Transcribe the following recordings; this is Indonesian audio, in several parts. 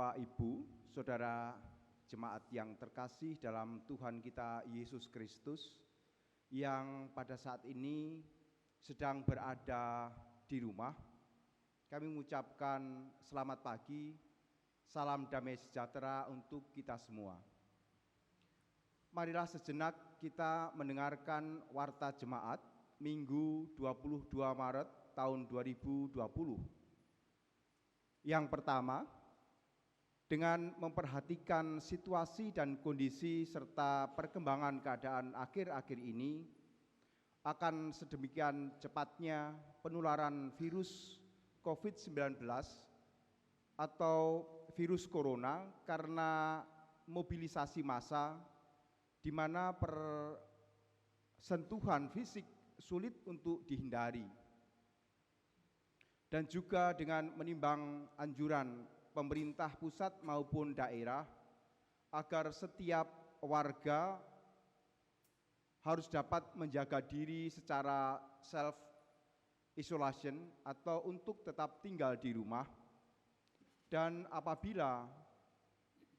Bapak, Ibu, Saudara jemaat yang terkasih dalam Tuhan kita Yesus Kristus yang pada saat ini sedang berada di rumah, kami mengucapkan selamat pagi, salam damai sejahtera untuk kita semua. Marilah sejenak kita mendengarkan warta jemaat Minggu 22 Maret tahun 2020. Yang pertama, dengan memperhatikan situasi dan kondisi serta perkembangan keadaan akhir-akhir ini, akan sedemikian cepatnya penularan virus COVID-19 atau virus corona karena mobilisasi massa di mana persentuhan fisik sulit untuk dihindari. Dan juga dengan menimbang anjuran pemerintah pusat maupun daerah agar setiap warga harus dapat menjaga diri secara self-isolation atau untuk tetap tinggal di rumah, dan apabila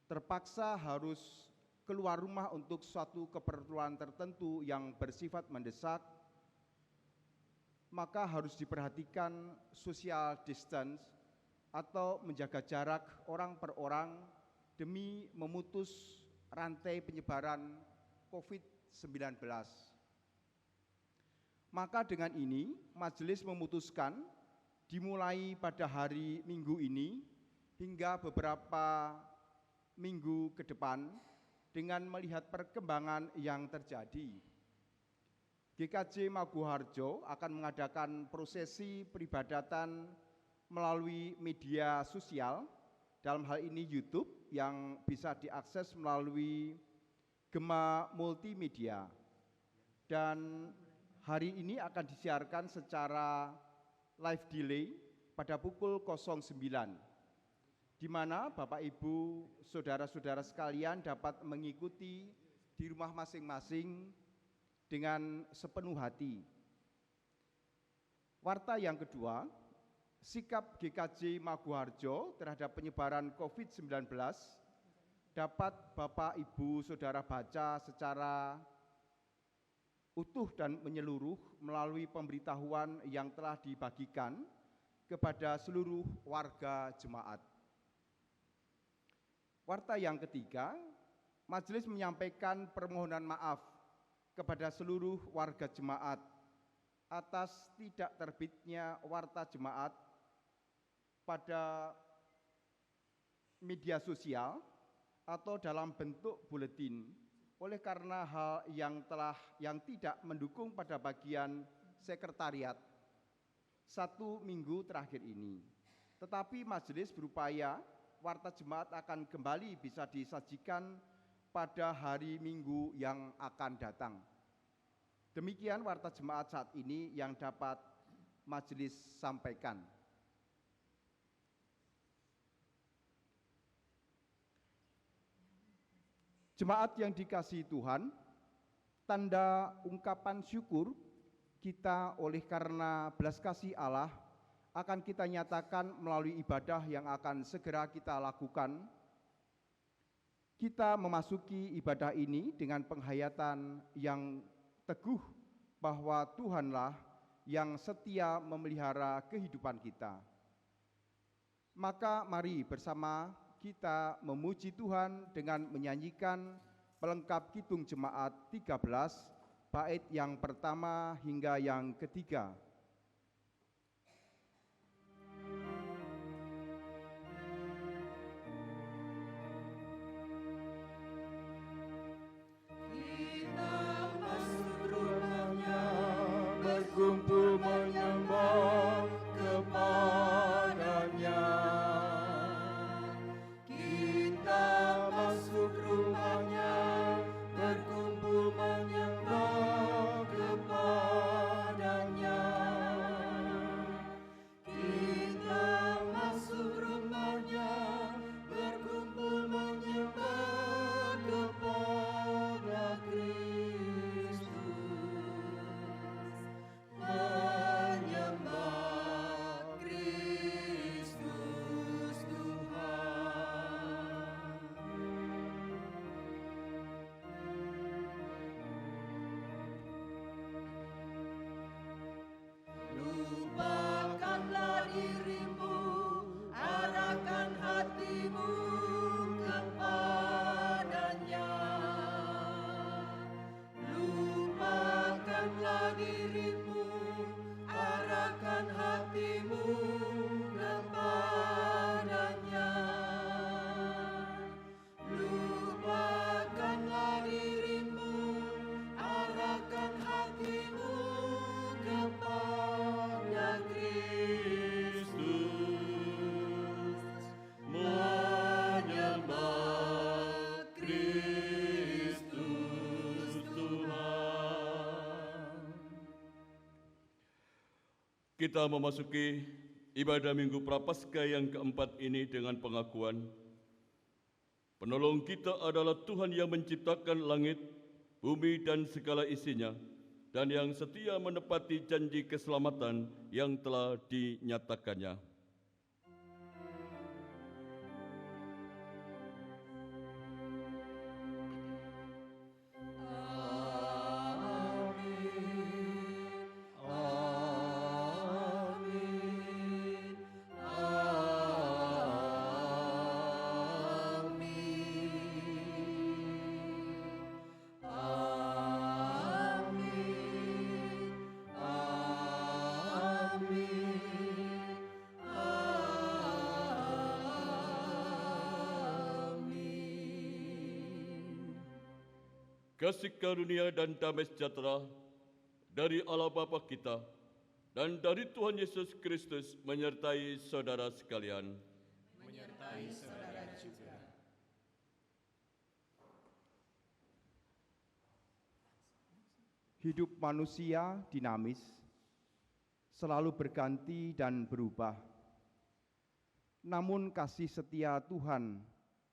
terpaksa harus keluar rumah untuk suatu keperluan tertentu yang bersifat mendesak, maka harus diperhatikan social distance atau menjaga jarak orang per orang demi memutus rantai penyebaran COVID-19. Maka dengan ini majelis memutuskan dimulai pada hari Minggu ini hingga beberapa minggu ke depan dengan melihat perkembangan yang terjadi. GKJ Maguharjo akan mengadakan prosesi peribadatan melalui media sosial, dalam hal ini YouTube yang bisa diakses melalui Gema Multimedia. Dan hari ini akan disiarkan secara live delay pada pukul 09, di mana Bapak, Ibu, saudara-saudara sekalian dapat mengikuti di rumah masing-masing dengan sepenuh hati. Warta yang kedua, sikap GKJ Maguharjo terhadap penyebaran COVID-19 dapat Bapak, Ibu, Saudara baca secara utuh dan menyeluruh melalui pemberitahuan yang telah dibagikan kepada seluruh warga jemaat. Warta yang ketiga, majelis menyampaikan permohonan maaf kepada seluruh warga jemaat atas tidak terbitnya warta jemaat pada media sosial atau dalam bentuk buletin oleh karena hal yang tidak mendukung pada bagian sekretariat 1 minggu terakhir ini. Tetapi majelis berupaya warta jemaat akan kembali bisa disajikan pada hari Minggu yang akan datang. Demikian warta jemaat saat ini yang dapat majelis sampaikan. Jemaat yang dikasihi Tuhan, tanda ungkapan syukur kita oleh karena belas kasih Allah akan kita nyatakan melalui ibadah yang akan segera kita lakukan. Kita memasuki ibadah ini dengan penghayatan yang teguh bahwa Tuhanlah yang setia memelihara kehidupan kita. Maka mari bersama kita memuji Tuhan dengan menyanyikan pelengkap Kidung Jemaat 13, bait yang pertama hingga yang ketiga. Berkumpul menyembah kepadanya. Kita masuk rumahnya, berkumpul menyembah kepadanya. Kita memasuki ibadah Minggu Prapaskah yang keempat ini dengan pengakuan penolong kita adalah Tuhan yang menciptakan langit, bumi dan segala isinya, dan yang setia menepati janji keselamatan yang telah dinyatakannya. Kasih karunia dan damai sejahtera dari Allah Bapa kita dan dari Tuhan Yesus Kristus menyertai saudara sekalian. Menyertai saudara juga. Hidup manusia dinamis, selalu berganti dan berubah. Namun kasih setia Tuhan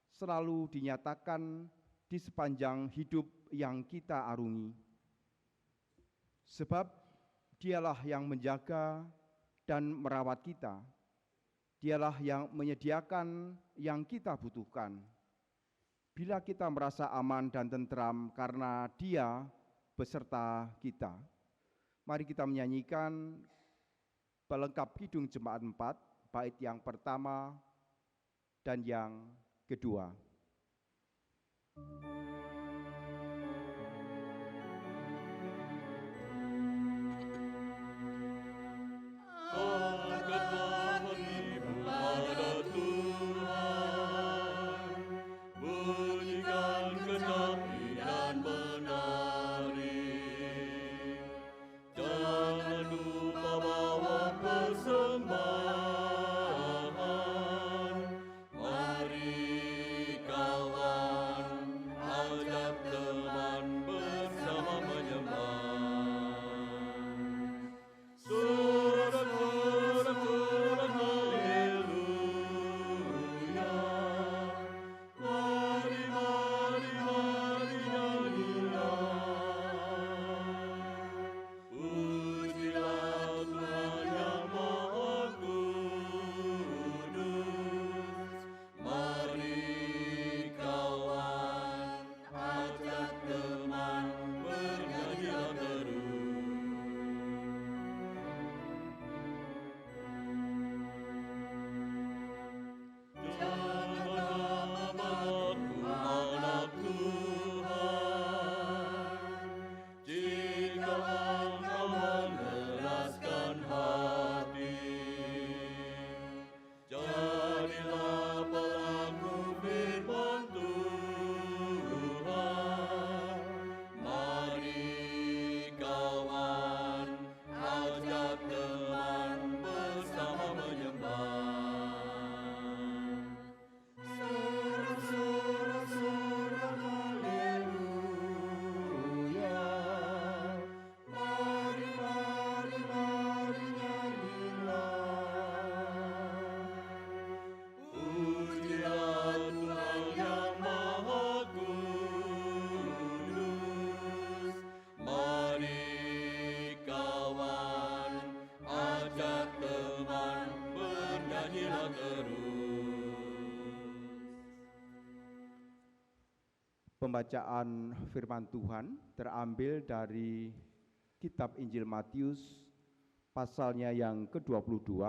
selalu dinyatakan di sepanjang hidup yang kita arungi. Sebab Dialah yang menjaga dan merawat kita. Dialah yang menyediakan yang kita butuhkan. Bila kita merasa aman dan tentram karena Dia beserta kita. Mari kita menyanyikan pelengkap Kidung Jemaat 4, bait yang pertama dan yang kedua. Pembacaan firman Tuhan terambil dari kitab Injil Matius pasalnya yang ke-22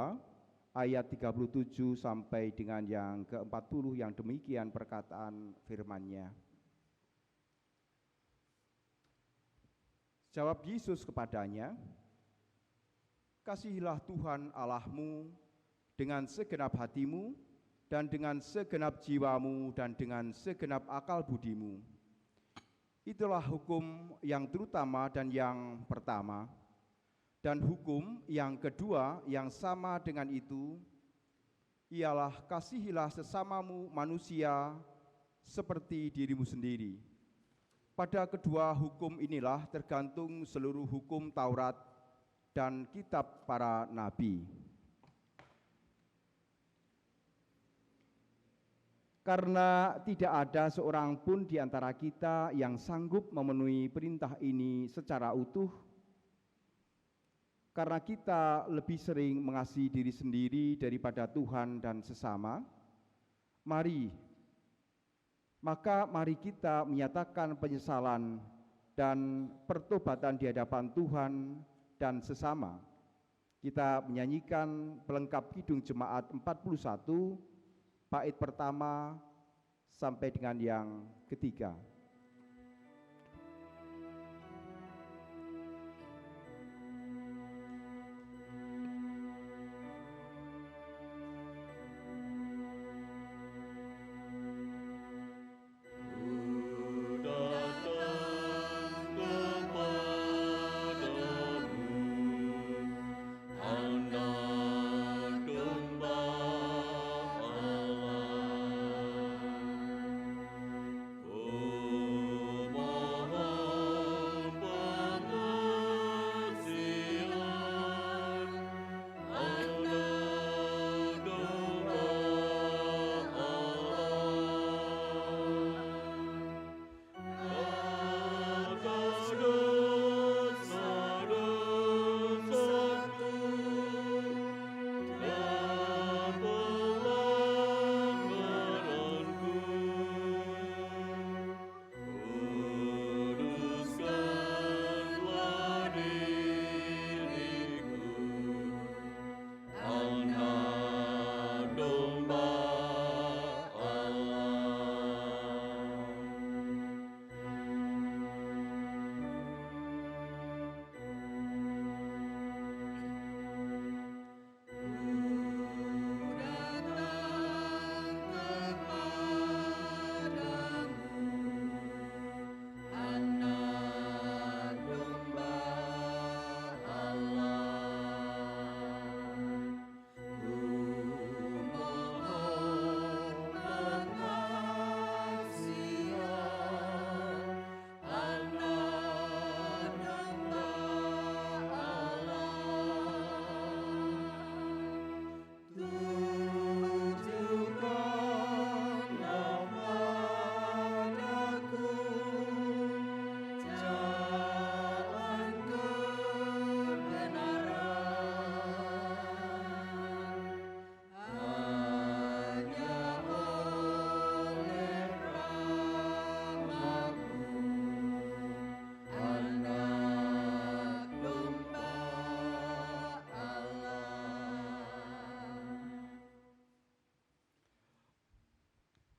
ayat 37 sampai dengan yang ke-40 yang demikian perkataan firman-Nya. Jawab Yesus kepadanya, "Kasihilah Tuhan Allahmu dengan segenap hatimu, dan dengan segenap jiwamu, dan dengan segenap akal budimu. Itulah hukum yang terutama dan yang pertama. Dan hukum yang kedua yang sama dengan itu, ialah kasihilah sesamamu manusia seperti dirimu sendiri. Pada kedua hukum inilah tergantung seluruh hukum Taurat dan kitab para nabi. Karena tidak ada seorang pun di antara kita yang sanggup memenuhi perintah ini secara utuh, karena kita lebih sering mengasihi diri sendiri daripada Tuhan dan sesama, mari kita menyatakan penyesalan dan pertobatan di hadapan Tuhan dan sesama. Kita menyanyikan pelengkap Kidung Jemaat 41, bait pertama sampai dengan yang ketiga.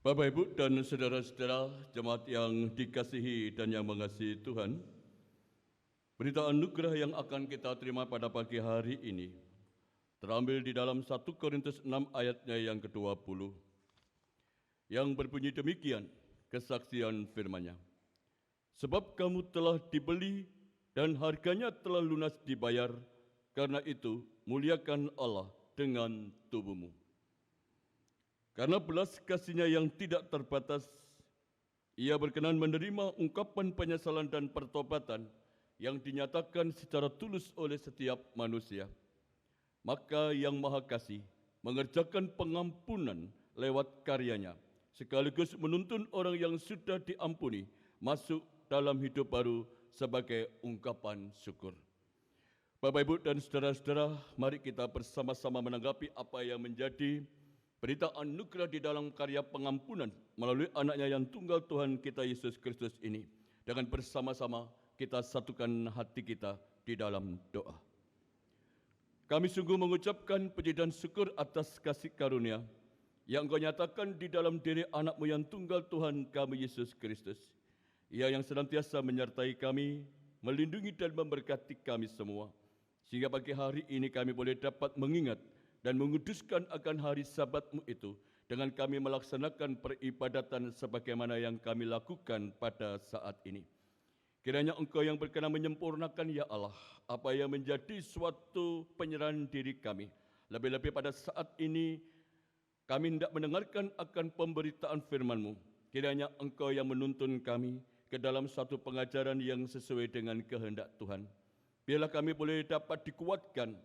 Bapak, Ibu, dan saudara-saudara jemaat yang dikasihi dan yang mengasihi Tuhan, berita anugerah yang akan kita terima pada pagi hari ini terambil di dalam 1 Korintus 6 ayatnya yang ke-20, yang berbunyi demikian, kesaksian firman-Nya. Sebab kamu telah dibeli dan harganya telah lunas dibayar, karena itu muliakan Allah dengan tubuhmu. Karena belas kasih-Nya yang tidak terbatas, Ia berkenan menerima ungkapan penyesalan dan pertobatan yang dinyatakan secara tulus oleh setiap manusia. Maka Yang Maha Kasih mengerjakan pengampunan lewat karya-Nya, sekaligus menuntun orang yang sudah diampuni masuk dalam hidup baru sebagai ungkapan syukur. Bapak, Ibu, dan saudara-saudara, mari kita bersama-sama menanggapi apa yang menjadi berita anugerah di dalam karya pengampunan melalui anaknya yang tunggal Tuhan kita Yesus Kristus ini. Dengan bersama-sama kita satukan hati kita di dalam doa. Kami sungguh mengucapkan puji dan syukur atas kasih karunia yang Engkau nyatakan di dalam diri anak-Mu yang tunggal Tuhan kami Yesus Kristus. Ia yang senantiasa menyertai kami, melindungi dan memberkati kami semua. Sehingga pagi hari ini kami boleh dapat mengingat dan menguduskan akan hari Sabat-Mu itu dengan kami melaksanakan peribadatan sebagaimana yang kami lakukan pada saat ini. Kiranya Engkau yang berkenan menyempurnakan, ya Allah, apa yang menjadi suatu penyerahan diri kami. Lebih-lebih pada saat ini kami hendak mendengarkan akan pemberitaan firman-Mu. Kiranya Engkau yang menuntun kami ke dalam satu pengajaran yang sesuai dengan kehendak Tuhan. biarlah kami boleh dapat dikuatkan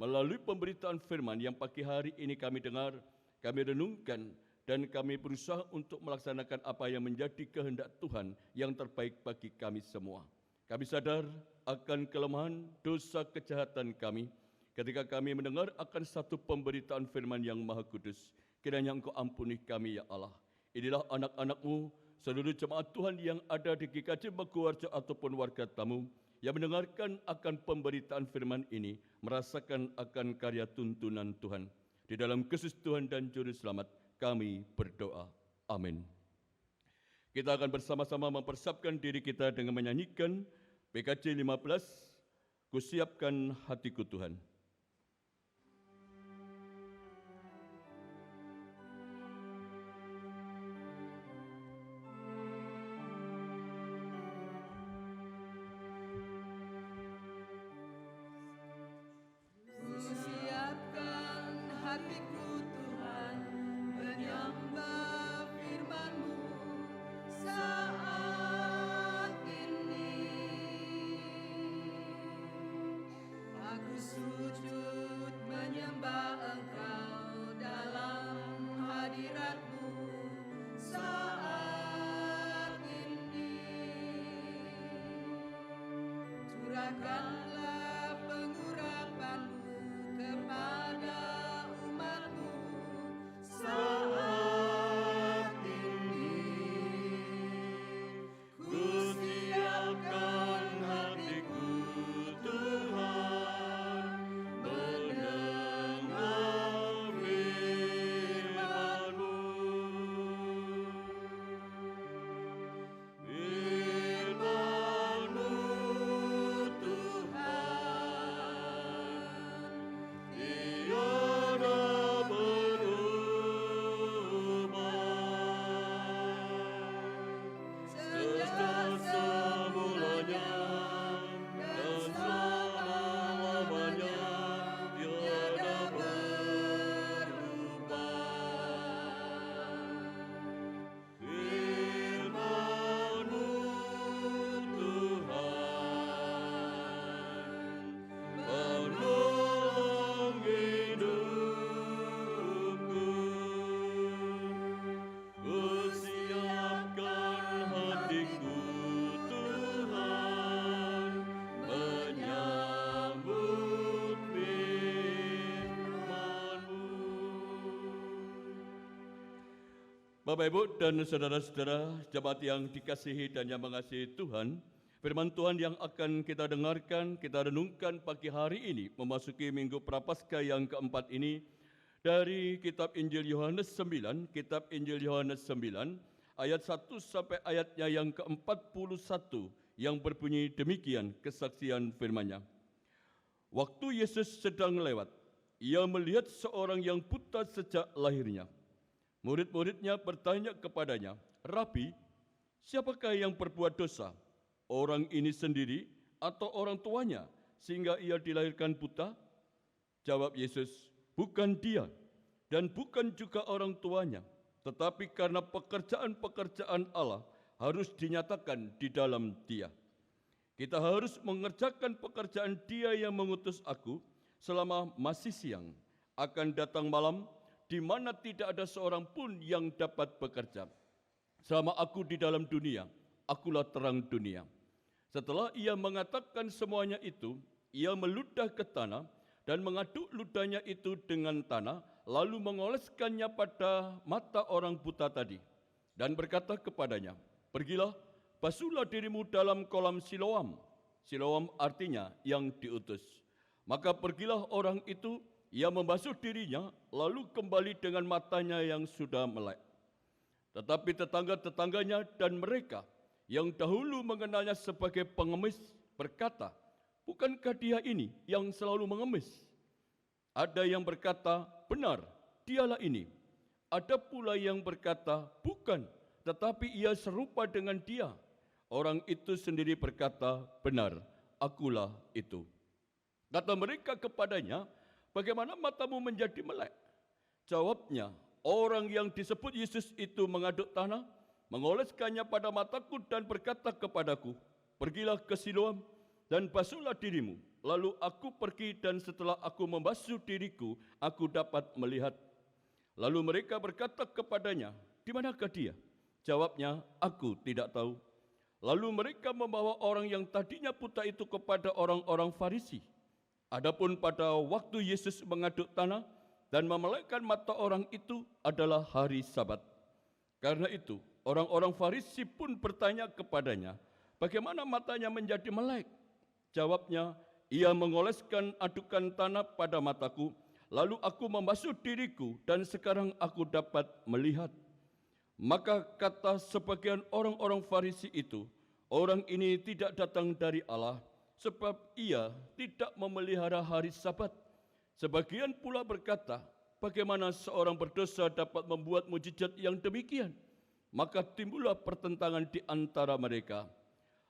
melalui pemberitaan firman yang pagi hari ini kami dengar, kami renungkan, dan kami berusaha untuk melaksanakan apa yang menjadi kehendak Tuhan yang terbaik bagi kami semua. Kami sadar akan kelemahan, dosa, kejahatan kami ketika kami mendengar akan satu pemberitaan firman yang maha kudus. Kiranya Engkau ampuni kami ya Allah. Inilah anak-anak-Mu, seluruh jemaat Tuhan yang ada di GKJ Maguwarjo ataupun warga tamu yang mendengarkan akan pemberitaan firman ini, merasakan akan karya tuntunan Tuhan. Di dalam Kristus Tuhan dan Juru Selamat kami berdoa. Amin. Kita akan bersama-sama mempersiapkan diri kita dengan menyanyikan PKJ 15, Kusiapkan Hatiku Tuhan. Bapak, Ibu, dan saudara-saudara, jemaat yang dikasihi dan yang mengasihi Tuhan, firman Tuhan yang akan kita dengarkan, kita renungkan pagi hari ini, memasuki Minggu Prapaskah yang keempat ini, dari kitab Injil Yohanes 9, kitab Injil Yohanes 9, ayat 1 sampai ayatnya yang ke-41, yang berbunyi demikian kesaksian firman-Nya. Waktu Yesus sedang lewat, Ia melihat seorang yang buta sejak lahirnya. Murid-muridnya bertanya kepadanya, "Rabi, siapakah yang berbuat dosa? Orang ini sendiri atau orang tuanya sehingga ia dilahirkan buta?" Jawab Yesus, "Bukan dia dan bukan juga orang tuanya, tetapi karena pekerjaan-pekerjaan Allah harus dinyatakan di dalam dia. Kita harus mengerjakan pekerjaan Dia yang mengutus aku selama masih siang. Akan datang malam di mana tidak ada seorang pun yang dapat bekerja. Selama aku di dalam dunia, akulah terang dunia." Setelah ia mengatakan semuanya itu, ia meludah ke tanah dan mengaduk ludahnya itu dengan tanah, lalu mengoleskannya pada mata orang buta tadi, dan berkata kepadanya, "Pergilah, basuhlah dirimu dalam kolam Siloam." Siloam artinya yang diutus. Maka pergilah orang itu, ia membasuh dirinya, lalu kembali dengan matanya yang sudah melek. Tetapi tetangga-tetangganya dan mereka yang dahulu mengenalnya sebagai pengemis berkata, "Bukankah dia ini yang selalu mengemis?" Ada yang berkata, "Benar, dialah ini." Ada pula yang berkata, "Bukan, tetapi ia serupa dengan dia." Orang itu sendiri berkata, "Benar, akulah itu." Kata mereka kepadanya, "Bagaimana matamu menjadi melek?" Jawabnya, "Orang yang disebut Yesus itu mengaduk tanah, mengoleskannya pada mataku dan berkata kepadaku, 'Pergilah ke Siloam,' dan basuhlah dirimu. Lalu aku pergi dan setelah aku membasuh diriku, aku dapat melihat. Lalu mereka berkata kepadanya, di manakah dia? Jawabnya, aku tidak tahu. Lalu mereka membawa orang yang tadinya buta itu kepada orang-orang Farisi. Adapun pada waktu Yesus mengaduk tanah dan memelekkan mata orang itu adalah hari Sabat. Karena itu, orang-orang Farisi pun bertanya kepadanya, bagaimana matanya menjadi melek? Jawabnya, ia mengoleskan adukan tanah pada mataku, lalu aku membasuh diriku dan sekarang aku dapat melihat. Maka kata sebagian orang-orang Farisi itu, orang ini tidak datang dari Allah, sebab ia tidak memelihara hari Sabat. Sebagian pula berkata, bagaimana seorang berdosa dapat membuat mujizat yang demikian? Maka timbullah pertentangan di antara mereka.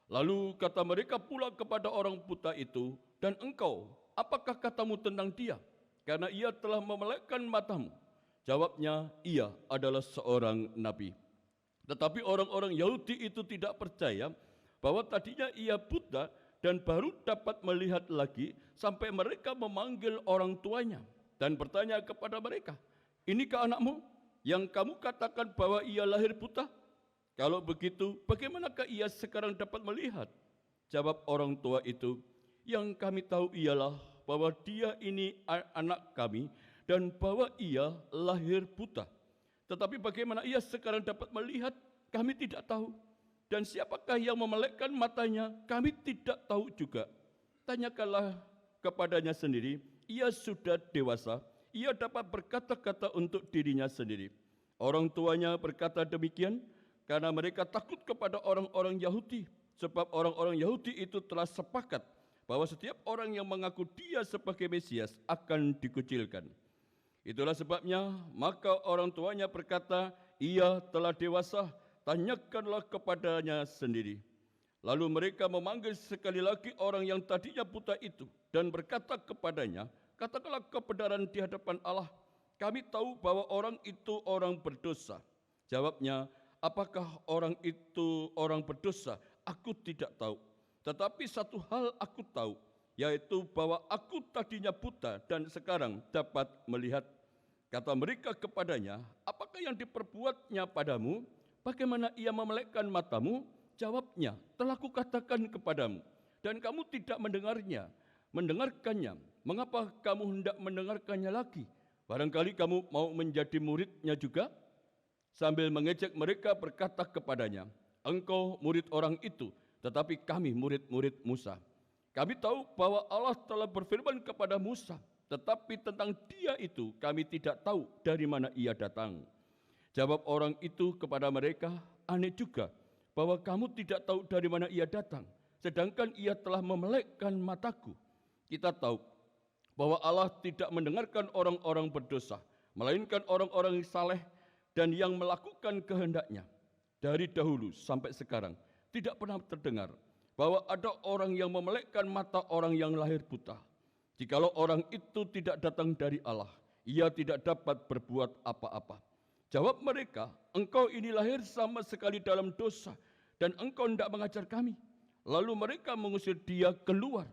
Lalu kata mereka pula kepada orang buta itu, dan engkau, apakah katamu tentang dia? Karena ia telah memelekkan matamu. Jawabnya, ia adalah seorang nabi. Tetapi orang-orang Yahudi itu tidak percaya bahwa tadinya ia buta dan baru dapat melihat lagi sampai mereka memanggil orang tuanya dan bertanya kepada mereka, inikah anakmu yang kamu katakan bahwa ia lahir buta? Kalau begitu, bagaimanakah ia sekarang dapat melihat? Jawab orang tua itu, yang kami tahu ialah bahwa dia ini anak kami dan bahwa ia lahir buta. Tetapi bagaimana ia sekarang dapat melihat, kami tidak tahu. Dan siapakah yang memelekkan matanya, kami tidak tahu juga. Tanyakanlah kepadanya sendiri, ia sudah dewasa, ia dapat berkata-kata untuk dirinya sendiri. Orang tuanya berkata demikian, karena mereka takut kepada orang-orang Yahudi. Sebab orang-orang Yahudi itu telah sepakat bahwa setiap orang yang mengaku dia sebagai Mesias akan dikucilkan. Itulah sebabnya, maka orang tuanya berkata, ia telah dewasa, tanyakanlah kepadanya sendiri. Lalu mereka memanggil sekali lagi orang yang tadinya buta itu dan berkata kepadanya, katakanlah kebenaran di hadapan Allah, kami tahu bahwa orang itu orang berdosa. Jawabnya, apakah orang itu orang berdosa? Aku tidak tahu. Tetapi satu hal aku tahu, yaitu bahwa aku tadinya buta dan sekarang dapat melihat. Kata mereka kepadanya, apakah yang diperbuatnya padamu? Bagaimana ia memelekkan matamu? Jawabnya, telah kukatakan kepadamu, dan kamu tidak mendengarkannya. Mengapa kamu hendak mendengarkannya lagi? Barangkali kamu mau menjadi muridnya juga? Sambil mengejek mereka berkata kepadanya, engkau murid orang itu, tetapi kami murid-murid Musa. Kami tahu bahwa Allah telah berfirman kepada Musa, tetapi tentang dia itu kami tidak tahu dari mana ia datang. Jawab orang itu kepada mereka, aneh juga bahwa kamu tidak tahu dari mana ia datang, sedangkan ia telah memelekkan mataku. Kita tahu bahwa Allah tidak mendengarkan orang-orang berdosa, melainkan orang-orang yang saleh dan yang melakukan kehendaknya. Dari dahulu sampai sekarang, tidak pernah terdengar bahwa ada orang yang memelekkan mata orang yang lahir buta. Jikalau orang itu tidak datang dari Allah, ia tidak dapat berbuat apa-apa. Jawab mereka, engkau ini lahir sama sekali dalam dosa, dan engkau hendak mengajar kami. Lalu mereka mengusir dia keluar.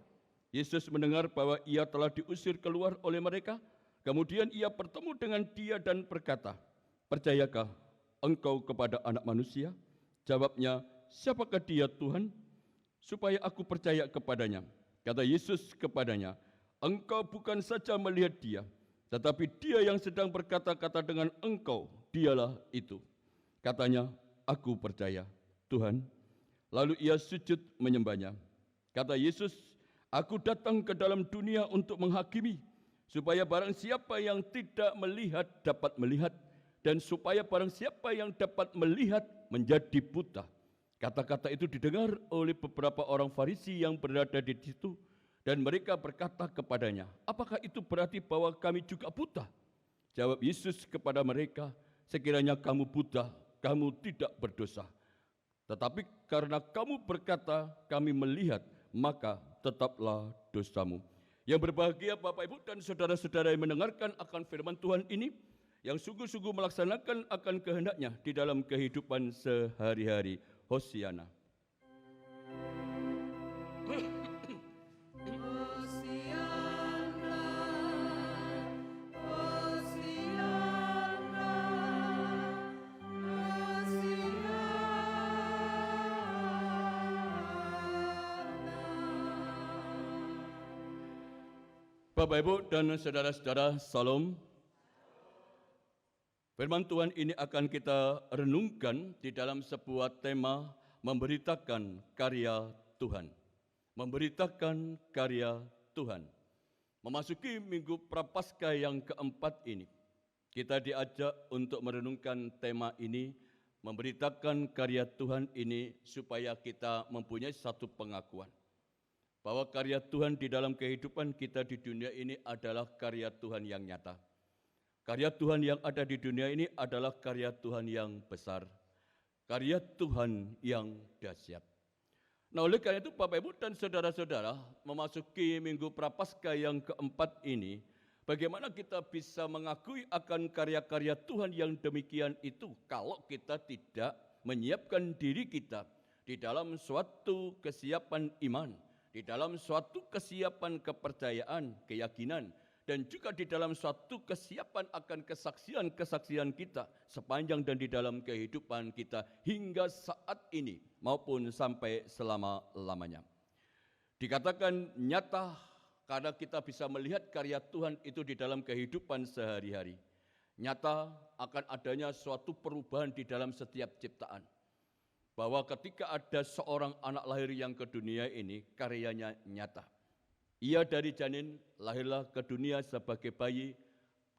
Yesus mendengar bahwa ia telah diusir keluar oleh mereka. Kemudian ia bertemu dengan dia dan berkata, percayakah engkau kepada Anak Manusia? Jawabnya, siapakah dia Tuhan? Supaya aku percaya kepadanya. Kata Yesus kepadanya, engkau bukan saja melihat dia, tetapi dia yang sedang berkata-kata dengan engkau, dialah itu. Katanya, aku percaya, Tuhan. Lalu ia sujud menyembahnya. Kata Yesus, aku datang ke dalam dunia untuk menghakimi, supaya barang siapa yang tidak melihat dapat melihat, dan supaya barang siapa yang dapat melihat menjadi buta. Kata-kata itu didengar oleh beberapa orang Farisi yang berada di situ, dan mereka berkata kepadanya, apakah itu berarti bahwa kami juga buta? Jawab Yesus kepada mereka, sekiranya kamu buta, kamu tidak berdosa. Tetapi karena kamu berkata, kami melihat, maka tetaplah dosamu. Yang berbahagia Bapak Ibu dan saudara-saudara yang mendengarkan akan firman Tuhan ini, yang sungguh-sungguh melaksanakan akan kehendaknya di dalam kehidupan sehari-hari. Hosiana. Bapak, Ibu, dan saudara-saudara, Salam. Firman Tuhan ini akan kita renungkan di dalam sebuah tema memberitakan karya Tuhan. Memberitakan karya Tuhan. Memasuki Minggu Prapaskah yang keempat ini, kita diajak untuk merenungkan tema ini, memberitakan karya Tuhan ini supaya kita mempunyai satu pengakuan bahwa karya Tuhan di dalam kehidupan kita di dunia ini adalah karya Tuhan yang nyata. Karya Tuhan yang ada di dunia ini adalah karya Tuhan yang besar, karya Tuhan yang dahsyat. Nah, oleh karena itu Bapak, Ibu, dan saudara-saudara, memasuki Minggu Prapaskah yang keempat ini, bagaimana kita bisa mengakui akan karya-karya Tuhan yang demikian itu kalau kita tidak menyiapkan diri kita di dalam suatu kesiapan iman, di dalam suatu kesiapan kepercayaan, keyakinan, dan juga di dalam suatu kesiapan akan kesaksian-kesaksian kita sepanjang dan di dalam kehidupan kita hingga saat ini maupun sampai selama-lamanya. Dikatakan nyata karena kita bisa melihat karya Tuhan itu di dalam kehidupan sehari-hari. Nyata akan adanya suatu perubahan di dalam setiap ciptaan. Bahwa ketika ada seorang anak lahir yang ke dunia ini, karyanya nyata. Ia dari janin lahirlah ke dunia sebagai bayi.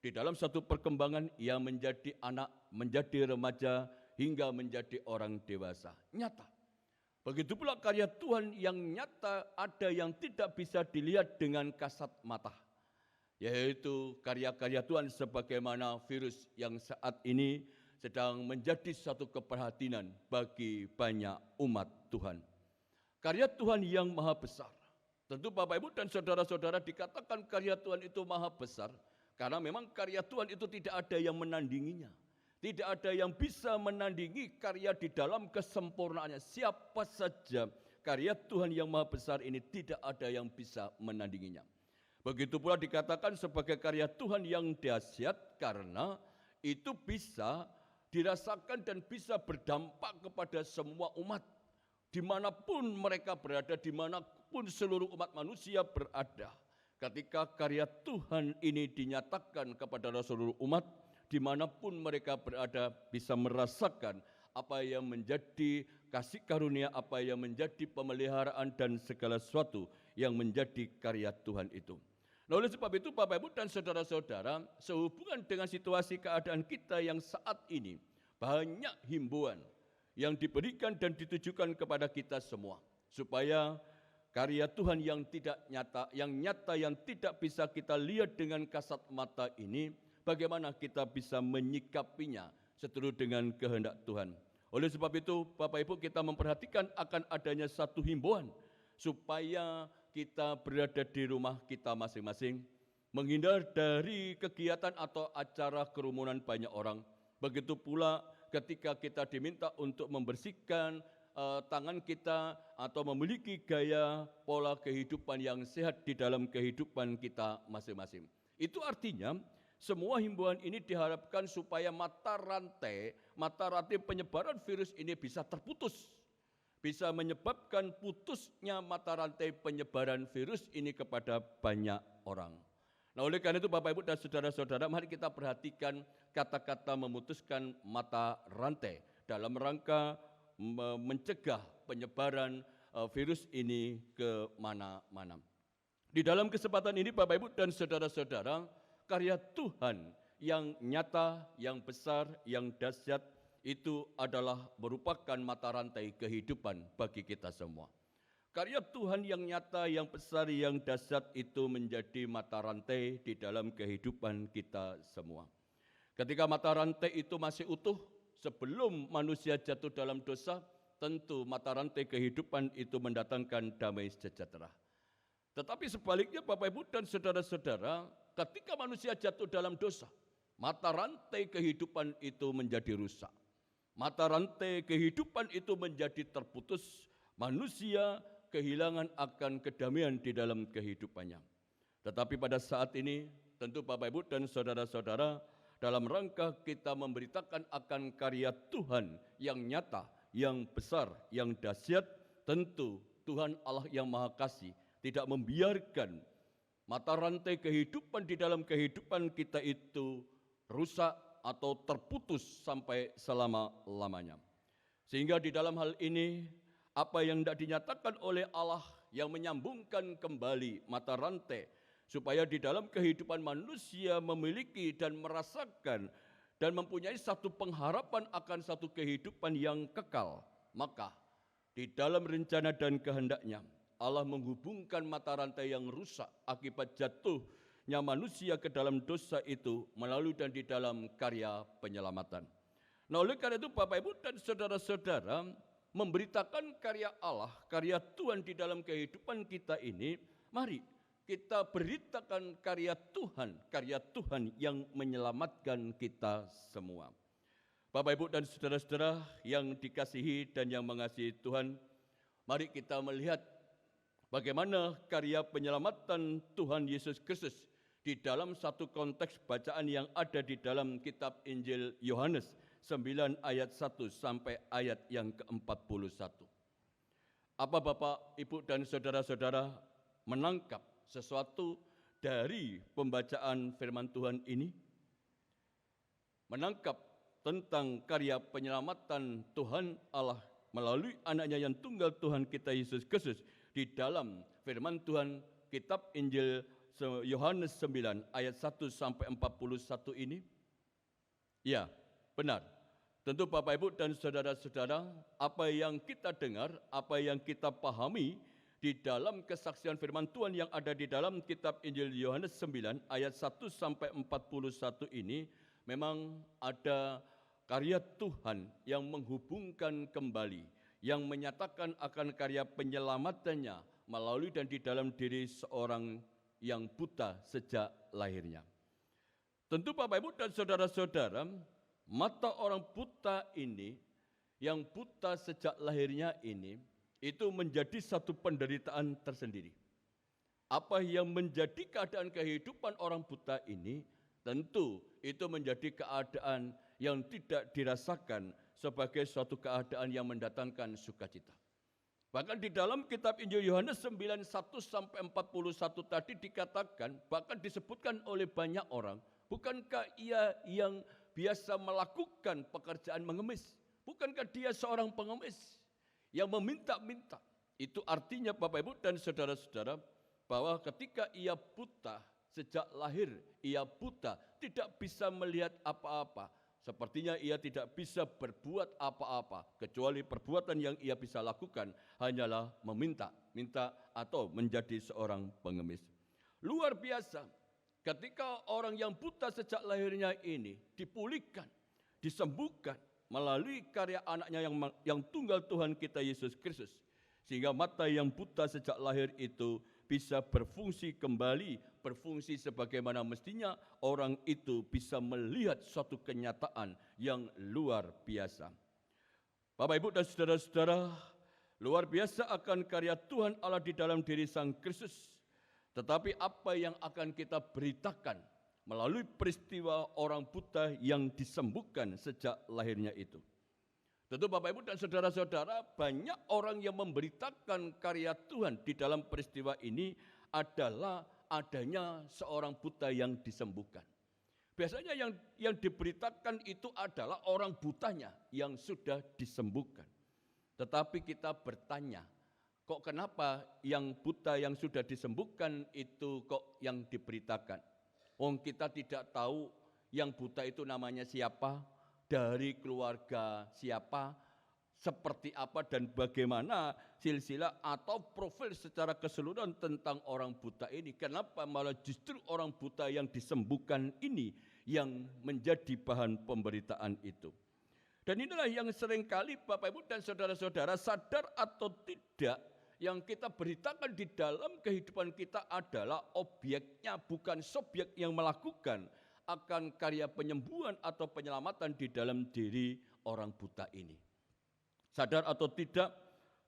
Di dalam satu perkembangan ia menjadi anak, menjadi remaja, hingga menjadi orang dewasa. Nyata. Begitu pula karya Tuhan yang nyata ada yang tidak bisa dilihat dengan kasat mata. Yaitu karya-karya Tuhan sebagaimana virus yang saat ini sedang menjadi satu keprihatinan bagi banyak umat Tuhan. Karya Tuhan yang maha besar. Tentu Bapak, Ibu, dan saudara-saudara dikatakan karya Tuhan itu maha besar karena memang karya Tuhan itu tidak ada yang menandinginya. Tidak ada yang bisa menandingi karya di dalam kesempurnaannya. Siapa saja karya Tuhan yang maha besar ini tidak ada yang bisa menandinginya. Begitu pula dikatakan sebagai karya Tuhan yang dahsyat karena itu bisa dirasakan dan bisa berdampak kepada semua umat. Dimanapun mereka berada, dimanapun seluruh umat manusia berada. Ketika karya Tuhan ini dinyatakan kepada seluruh umat, dimanapun mereka berada bisa merasakan apa yang menjadi kasih karunia, apa yang menjadi pemeliharaan dan segala sesuatu yang menjadi karya Tuhan itu. Nah, oleh sebab itu Bapak, Ibu, dan saudara-saudara, sehubungan dengan situasi keadaan kita yang saat ini, banyak himbauan yang diberikan dan ditujukan kepada kita semua supaya karya Tuhan yang tidak nyata, yang tidak bisa kita lihat dengan kasat mata ini, bagaimana kita bisa menyikapinya seturut dengan kehendak Tuhan. Oleh sebab itu, Bapak, Ibu, kita memperhatikan akan adanya satu himbauan supaya kita berada di rumah kita masing-masing, menghindar dari kegiatan atau acara kerumunan banyak orang. Begitu pula ketika kita diminta untuk membersihkan tangan kita atau memiliki gaya pola kehidupan yang sehat di dalam kehidupan kita masing-masing. Itu artinya semua himbauan ini diharapkan supaya mata rantai penyebaran virus ini bisa terputus. Bisa menyebabkan putusnya mata rantai penyebaran virus ini kepada banyak orang. Nah, oleh karena itu Bapak, Ibu, dan saudara-saudara, mari kita perhatikan kata-kata memutuskan mata rantai dalam rangka mencegah penyebaran virus ini ke mana-mana. Di dalam kesempatan ini Bapak, Ibu, dan saudara-saudara, karya Tuhan yang nyata, yang besar, yang dahsyat itu adalah merupakan mata rantai kehidupan bagi kita semua. Karya Tuhan yang nyata, yang besar, yang dahsyat itu menjadi mata rantai di dalam kehidupan kita semua. Ketika mata rantai itu masih utuh, sebelum manusia jatuh dalam dosa, tentu mata rantai kehidupan itu mendatangkan damai sejahtera. Tetapi sebaliknya Bapak, Ibu, dan saudara-saudara, ketika manusia jatuh dalam dosa, mata rantai kehidupan itu menjadi rusak. Mata rantai kehidupan itu menjadi terputus, manusia kehilangan akan kedamaian di dalam kehidupannya. Tetapi pada saat ini, tentu Bapak, Ibu, dan saudara-saudara, dalam rangka kita memberitakan akan karya Tuhan yang nyata, yang besar, yang dahsyat, tentu Tuhan Allah yang Maha Kasih tidak membiarkan mata rantai kehidupan di dalam kehidupan kita itu rusak atau terputus sampai selama-lamanya. Sehingga di dalam hal ini, apa yang tidak dinyatakan oleh Allah yang menyambungkan kembali mata rantai, supaya di dalam kehidupan manusia memiliki dan merasakan dan mempunyai satu pengharapan akan satu kehidupan yang kekal. Maka di dalam rencana dan kehendaknya, Allah menghubungkan mata rantai yang rusak akibat jatuhnya manusia ke dalam dosa itu melalui dan di dalam karya penyelamatan. Nah, oleh karena itu Bapak Ibu dan saudara-saudara, memberitakan karya Allah, karya Tuhan di dalam kehidupan kita ini, mari kita beritakan karya Tuhan yang menyelamatkan kita semua. Bapak Ibu dan saudara-saudara yang dikasihi dan yang mengasihi Tuhan, mari kita melihat bagaimana karya penyelamatan Tuhan Yesus Kristus di dalam satu konteks bacaan yang ada di dalam kitab Injil Yohanes 9 ayat 1 sampai ayat yang ke-41. Apa Bapak, Ibu dan saudara-saudara menangkap sesuatu dari pembacaan firman Tuhan ini? Menangkap tentang karya penyelamatan Tuhan Allah melalui anaknya yang tunggal Tuhan kita Yesus Kristus di dalam firman Tuhan kitab Injil Yohanes 9 ayat 1 sampai 41 ini? Ya, benar. Tentu Bapak Ibu dan saudara-saudara, apa yang kita dengar, apa yang kita pahami di dalam kesaksian firman Tuhan yang ada di dalam kitab Injil Yohanes 9 ayat 1 sampai 41 ini memang ada karya Tuhan yang menghubungkan kembali, yang menyatakan akan karya penyelamatannya melalui dan di dalam diri seorang yang buta sejak lahirnya. Tentu Bapak Ibu dan saudara-saudara, mata orang buta ini, yang buta sejak lahirnya ini, itu menjadi satu penderitaan tersendiri. Apa yang menjadi keadaan kehidupan orang buta ini, tentu itu menjadi keadaan yang tidak dirasakan sebagai suatu keadaan yang mendatangkan sukacita. Bahkan di dalam kitab Injil Yohanes 9, 1 sampai 41 tadi dikatakan, bahkan disebutkan oleh banyak orang, bukankah ia yang biasa melakukan pekerjaan mengemis? Bukankah dia seorang pengemis yang meminta-minta? Itu artinya Bapak Ibu dan saudara-saudara, bahwa ketika ia buta, sejak lahir ia buta, tidak bisa melihat apa-apa. Sepertinya ia tidak bisa berbuat apa-apa, kecuali perbuatan yang ia bisa lakukan hanyalah meminta atau menjadi seorang pengemis. Luar biasa, ketika orang yang buta sejak lahirnya ini dipulihkan, disembuhkan melalui karya anaknya yang tunggal Tuhan kita Yesus Kristus. Sehingga mata yang buta sejak lahir itu bisa berfungsi kembali, berfungsi sebagaimana mestinya, orang itu bisa melihat suatu kenyataan yang luar biasa. Bapak Ibu dan saudara-saudara, luar biasa akan karya Tuhan Allah di dalam diri Sang Kristus. Tetapi apa yang akan kita beritakan melalui peristiwa orang buta yang disembuhkan sejak lahirnya itu? Tentu Bapak Ibu dan saudara-saudara, banyak orang yang memberitakan karya Tuhan di dalam peristiwa ini adalah adanya seorang buta yang disembuhkan. Biasanya yang diberitakan itu adalah orang butanya yang sudah disembuhkan. Tetapi kita bertanya, kok kenapa yang buta yang sudah disembuhkan itu kok yang diberitakan? Kita tidak tahu yang buta itu namanya siapa, dari keluarga siapa, seperti apa dan bagaimana silsilah atau profil secara keseluruhan tentang orang buta ini. Kenapa malah justru orang buta yang disembuhkan ini yang menjadi bahan pemberitaan itu? Dan inilah yang seringkali Bapak Ibu dan saudara-saudara sadar atau tidak, yang kita beritakan di dalam kehidupan kita adalah objeknya, bukan subjek yang melakukan akan karya penyembuhan atau penyelamatan di dalam diri orang buta ini. Sadar atau tidak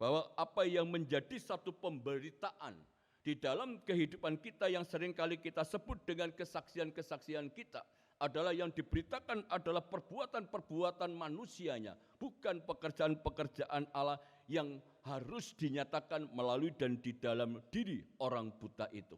bahwa apa yang menjadi satu pemberitaan di dalam kehidupan kita yang seringkali kita sebut dengan kesaksian-kesaksian kita adalah yang diberitakan adalah perbuatan-perbuatan manusianya, bukan pekerjaan-pekerjaan Allah yang harus dinyatakan melalui dan di dalam diri orang buta itu.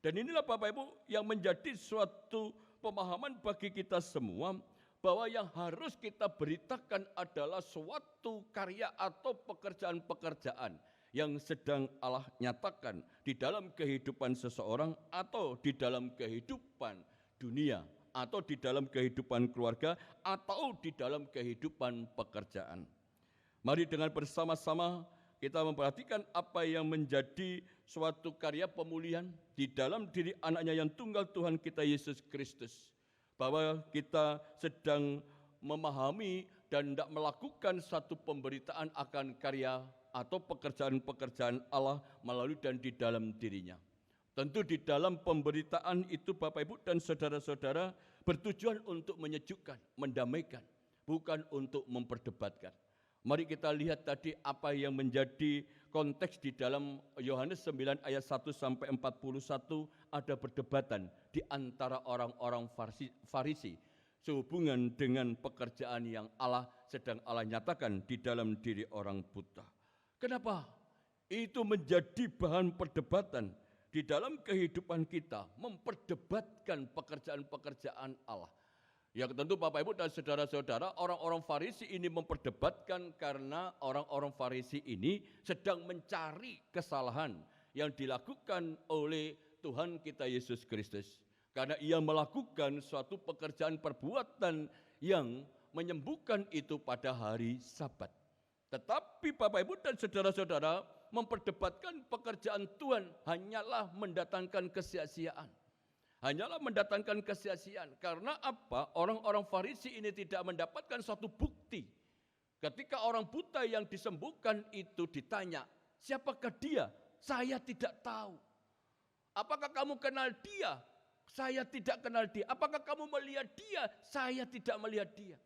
Dan inilah Bapak Ibu yang menjadi suatu pemahaman bagi kita semua, bahwa yang harus kita beritakan adalah suatu karya atau pekerjaan-pekerjaan yang sedang Allah nyatakan di dalam kehidupan seseorang, atau di dalam kehidupan dunia, atau di dalam kehidupan keluarga, atau di dalam kehidupan pekerjaan. Mari dengan bersama-sama kita memperhatikan apa yang menjadi suatu karya pemulihan di dalam diri anaknya yang tunggal Tuhan kita Yesus Kristus. Bahwa kita sedang memahami dan tidak melakukan satu pemberitaan akan karya atau pekerjaan-pekerjaan Allah melalui dan di dalam dirinya. Tentu di dalam pemberitaan itu Bapak Ibu dan saudara-saudara bertujuan untuk menyejukkan, mendamaikan, bukan untuk memperdebatkan. Mari kita lihat tadi apa yang menjadi konteks di dalam Yohanes 9 ayat 1 sampai 41, ada perdebatan di antara orang-orang Farisi sehubungan dengan pekerjaan yang Allah sedang Allah nyatakan di dalam diri orang buta. Kenapa? Itu menjadi bahan perdebatan di dalam kehidupan kita, memperdebatkan pekerjaan-pekerjaan Allah. Yang tentu Bapak Ibu dan saudara-saudara, orang-orang Farisi ini memperdebatkan karena orang-orang Farisi ini sedang mencari kesalahan yang dilakukan oleh Tuhan kita Yesus Kristus. Karena ia melakukan suatu pekerjaan perbuatan yang menyembuhkan itu pada hari Sabat. Tetapi Bapak Ibu dan saudara-saudara memperdebatkan pekerjaan Tuhan hanyalah mendatangkan kesia-siaan. Hanyalah mendatangkan kesia-siaan. Karena apa? Orang-orang Farisi ini tidak mendapatkan suatu bukti. Ketika orang buta yang disembuhkan itu ditanya, siapakah dia? Saya tidak tahu. Apakah kamu kenal dia? Saya tidak kenal dia. Apakah kamu melihat dia? Saya tidak melihat dia.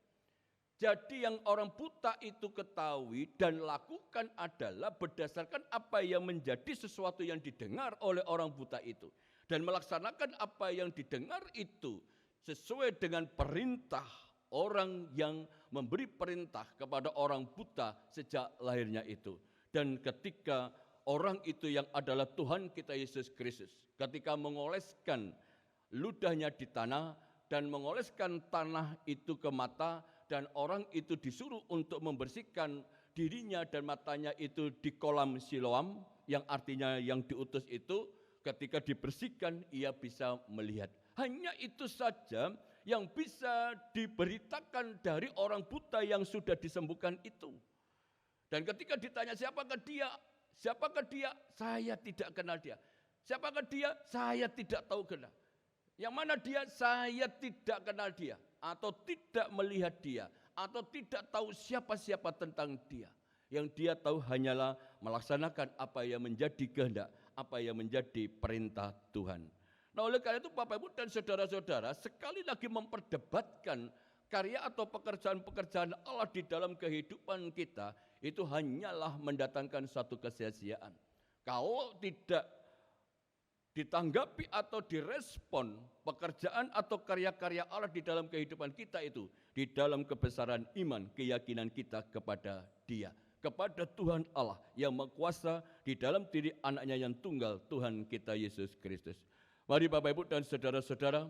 Jadi yang orang buta itu ketahui dan lakukan adalah berdasarkan apa yang menjadi sesuatu yang didengar oleh orang buta itu. Dan melaksanakan apa yang didengar itu sesuai dengan perintah orang yang memberi perintah kepada orang buta sejak lahirnya itu. Dan ketika orang itu yang adalah Tuhan kita Yesus Kristus, ketika mengoleskan ludahnya di tanah dan mengoleskan tanah itu ke mata, dan orang itu disuruh untuk membersihkan dirinya dan matanya itu di kolam Siloam, yang artinya yang diutus itu, ketika dibersihkan ia bisa melihat. Hanya itu saja yang bisa diberitakan dari orang buta yang sudah disembuhkan itu. Dan ketika ditanya siapakah dia? Siapakah dia? Saya tidak kenal dia. Siapakah dia? Saya tidak tahu kenal. Yang mana dia? Saya tidak kenal dia, atau tidak melihat dia, atau tidak tahu siapa-siapa tentang dia. Yang dia tahu hanyalah melaksanakan apa yang menjadi kehendak, apa yang menjadi perintah Tuhan. Nah, oleh karena itu Bapak Ibu dan saudara-saudara, sekali lagi memperdebatkan karya atau pekerjaan-pekerjaan Allah di dalam kehidupan kita, itu hanyalah mendatangkan satu kesia-siaan. Kalau tidak ditanggapi atau direspon pekerjaan atau karya-karya Allah di dalam kehidupan kita itu, di dalam kebesaran iman, keyakinan kita kepada Dia, kepada Tuhan Allah yang berkuasa di dalam diri anaknya yang tunggal, Tuhan kita Yesus Kristus. Mari Bapak Ibu dan saudara-saudara,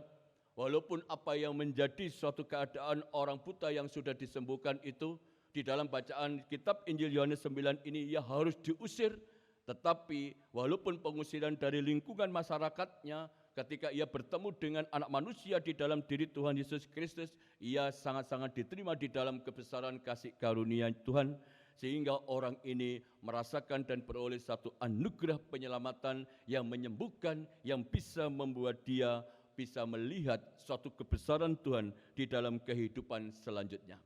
walaupun apa yang menjadi suatu keadaan orang buta yang sudah disembuhkan itu, di dalam bacaan kitab Injil Yohanes 9 ini ia harus diusir. Tetapi walaupun pengusiran dari lingkungan masyarakatnya, ketika ia bertemu dengan anak manusia di dalam diri Tuhan Yesus Kristus, ia sangat-sangat diterima di dalam kebesaran kasih karunia Tuhan, sehingga orang ini merasakan dan beroleh satu anugerah penyelamatan yang menyembuhkan, yang bisa membuat dia bisa melihat suatu kebesaran Tuhan di dalam kehidupan selanjutnya.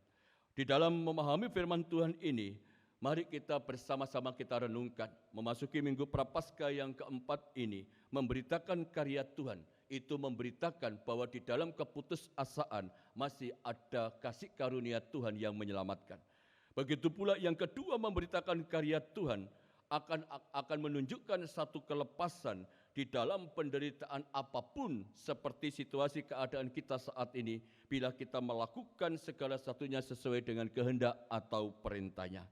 Di dalam memahami firman Tuhan ini, mari kita bersama-sama kita renungkan, memasuki Minggu Prapaskah yang keempat ini, memberitakan karya Tuhan, itu memberitakan bahwa di dalam keputusasaan masih ada kasih karunia Tuhan yang menyelamatkan. Begitu pula yang kedua, memberitakan karya Tuhan akan menunjukkan satu kelepasan di dalam penderitaan apapun seperti situasi keadaan kita saat ini, bila kita melakukan segala satunya sesuai dengan kehendak atau perintahnya.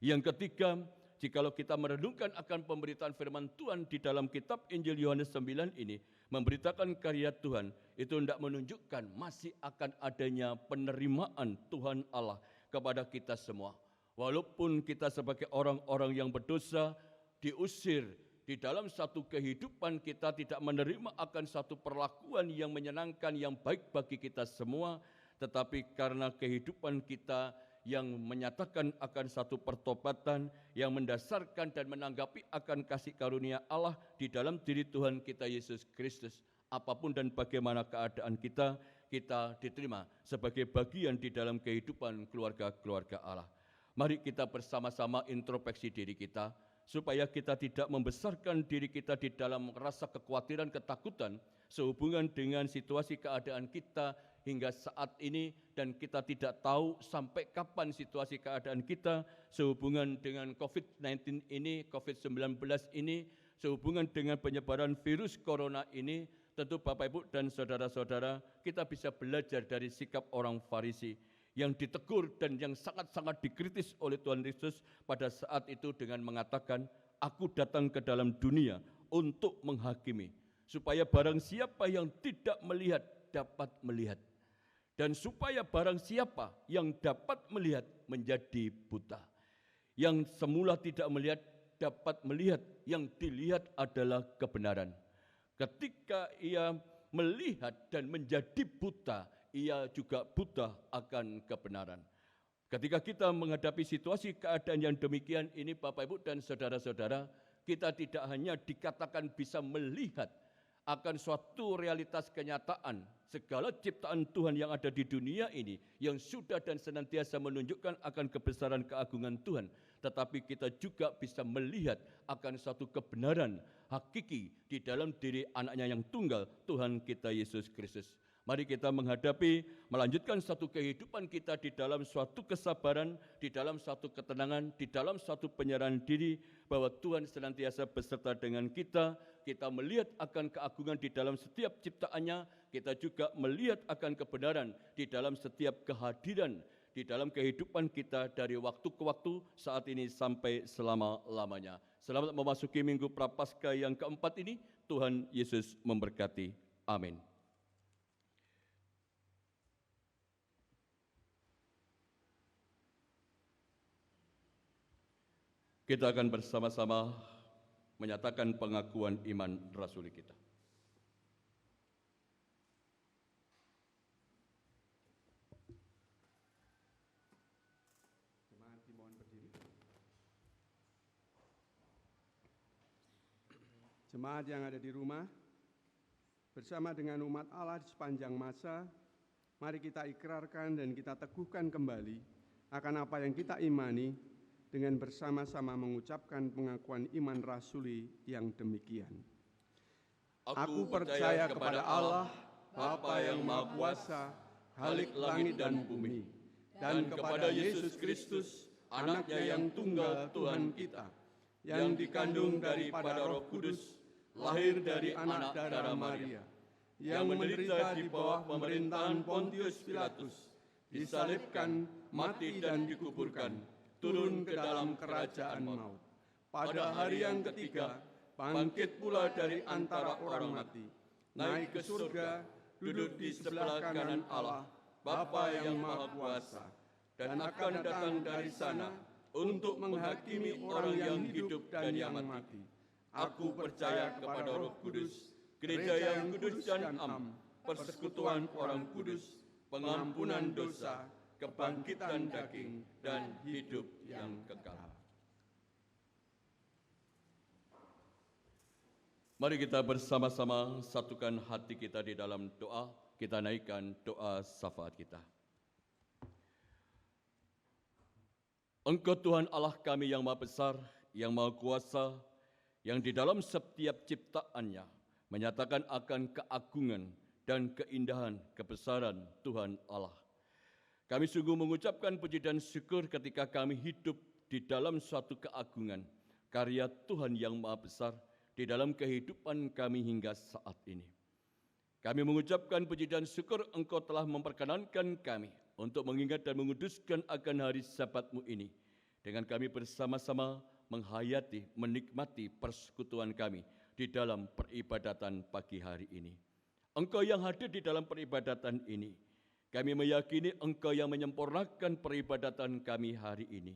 Yang ketiga, jikalau kita merenungkan akan pemberitaan firman Tuhan di dalam kitab Injil Yohanes 9 ini, memberitakan karya Tuhan, itu hendak menunjukkan masih akan adanya penerimaan Tuhan Allah kepada kita semua. Walaupun kita sebagai orang-orang yang berdosa diusir di dalam satu kehidupan, kita tidak menerima akan satu perlakuan yang menyenangkan, yang baik bagi kita semua, tetapi karena kehidupan kita yang menyatakan akan satu pertobatan yang mendasarkan dan menanggapi akan kasih karunia Allah di dalam diri Tuhan kita Yesus Kristus. Apapun dan bagaimana keadaan kita diterima sebagai bagian di dalam kehidupan keluarga-keluarga Allah. Mari kita bersama-sama introspeksi diri kita, supaya kita tidak membesarkan diri kita di dalam rasa kekhawatiran, ketakutan sehubungan dengan situasi keadaan kita hingga saat ini, dan kita tidak tahu sampai kapan situasi keadaan kita sehubungan dengan COVID-19 ini, COVID-19 ini, sehubungan dengan penyebaran virus corona ini. Tentu Bapak Ibu dan saudara-saudara, kita bisa belajar dari sikap orang Farisi yang ditegur dan yang sangat-sangat dikritis oleh Tuhan Yesus pada saat itu dengan mengatakan, "Aku datang ke dalam dunia untuk menghakimi, supaya barang siapa yang tidak melihat dapat melihat, dan supaya barang siapa yang dapat melihat menjadi buta. Yang semula tidak melihat dapat melihat, yang dilihat adalah kebenaran." Ketika ia melihat dan menjadi buta, ia juga buta akan kebenaran. Ketika kita menghadapi situasi keadaan yang demikian ini, Bapak Ibu dan saudara-saudara, kita tidak hanya dikatakan bisa melihat akan suatu realitas kenyataan segala ciptaan Tuhan yang ada di dunia ini, yang sudah dan senantiasa menunjukkan akan kebesaran keagungan Tuhan, tetapi kita juga bisa melihat akan suatu kebenaran hakiki di dalam diri anaknya yang tunggal, Tuhan kita Yesus Kristus. Mari kita melanjutkan satu kehidupan kita di dalam suatu kesabaran, di dalam suatu ketenangan, di dalam suatu penyerahan diri, bahwa Tuhan senantiasa beserta dengan kita. Kita melihat akan keagungan di dalam setiap ciptaannya, kita juga melihat akan kebenaran di dalam setiap kehadiran, di dalam kehidupan kita dari waktu ke waktu, saat ini sampai selama-lamanya. Selamat memasuki Minggu Prapaskah yang keempat ini. Tuhan Yesus memberkati. Amin. Kita akan bersama-sama menyatakan pengakuan iman rasuli kita. Jemaat dimohon berdiri. Jemaat yang ada di rumah, bersama dengan umat Allah di sepanjang masa, mari kita ikrarkan dan kita teguhkan kembali akan apa yang kita imani, dengan bersama-sama mengucapkan pengakuan iman rasuli yang demikian. Aku percaya kepada Allah, Bapa yang Maha Kuasa, Khalik langit dan bumi, dan kepada Yesus Kristus, anaknya yang tunggal Tuhan kita, yang dikandung daripada Roh Kudus, lahir dari anak darah Maria, yang menderita di bawah pemerintahan Pontius Pilatus, disalibkan, mati dan dikuburkan, turun ke dalam kerajaan maut. Pada hari yang ketiga, bangkit pula dari antara orang mati, naik ke surga, duduk di sebelah kanan Allah, Bapa yang Maha Kuasa, dan akan datang dari sana untuk menghakimi orang yang hidup dan yang mati. Aku percaya kepada Roh Kudus, gereja yang kudus dan am, persekutuan orang kudus, pengampunan dosa, kebangkitan daging, dan hidup yang kekal. Mari kita bersama-sama satukan hati kita di dalam doa. Kita naikkan doa syafaat kita. Engkau Tuhan Allah kami yang Maha Besar, yang Maha Kuasa, yang di dalam setiap ciptaannya menyatakan akan keagungan dan keindahan kebesaran Tuhan Allah. Kami sungguh mengucapkan puji dan syukur ketika kami hidup di dalam suatu keagungan, karya Tuhan yang Maha Besar di dalam kehidupan kami hingga saat ini. Kami mengucapkan puji dan syukur Engkau telah memperkenankan kami untuk mengingat dan menguduskan akan hari Sabat-Mu ini, dengan kami bersama-sama menghayati, menikmati persekutuan kami di dalam peribadatan pagi hari ini. Engkau yang hadir di dalam peribadatan ini, kami meyakini Engkau yang menyempurnakan peribadatan kami hari ini.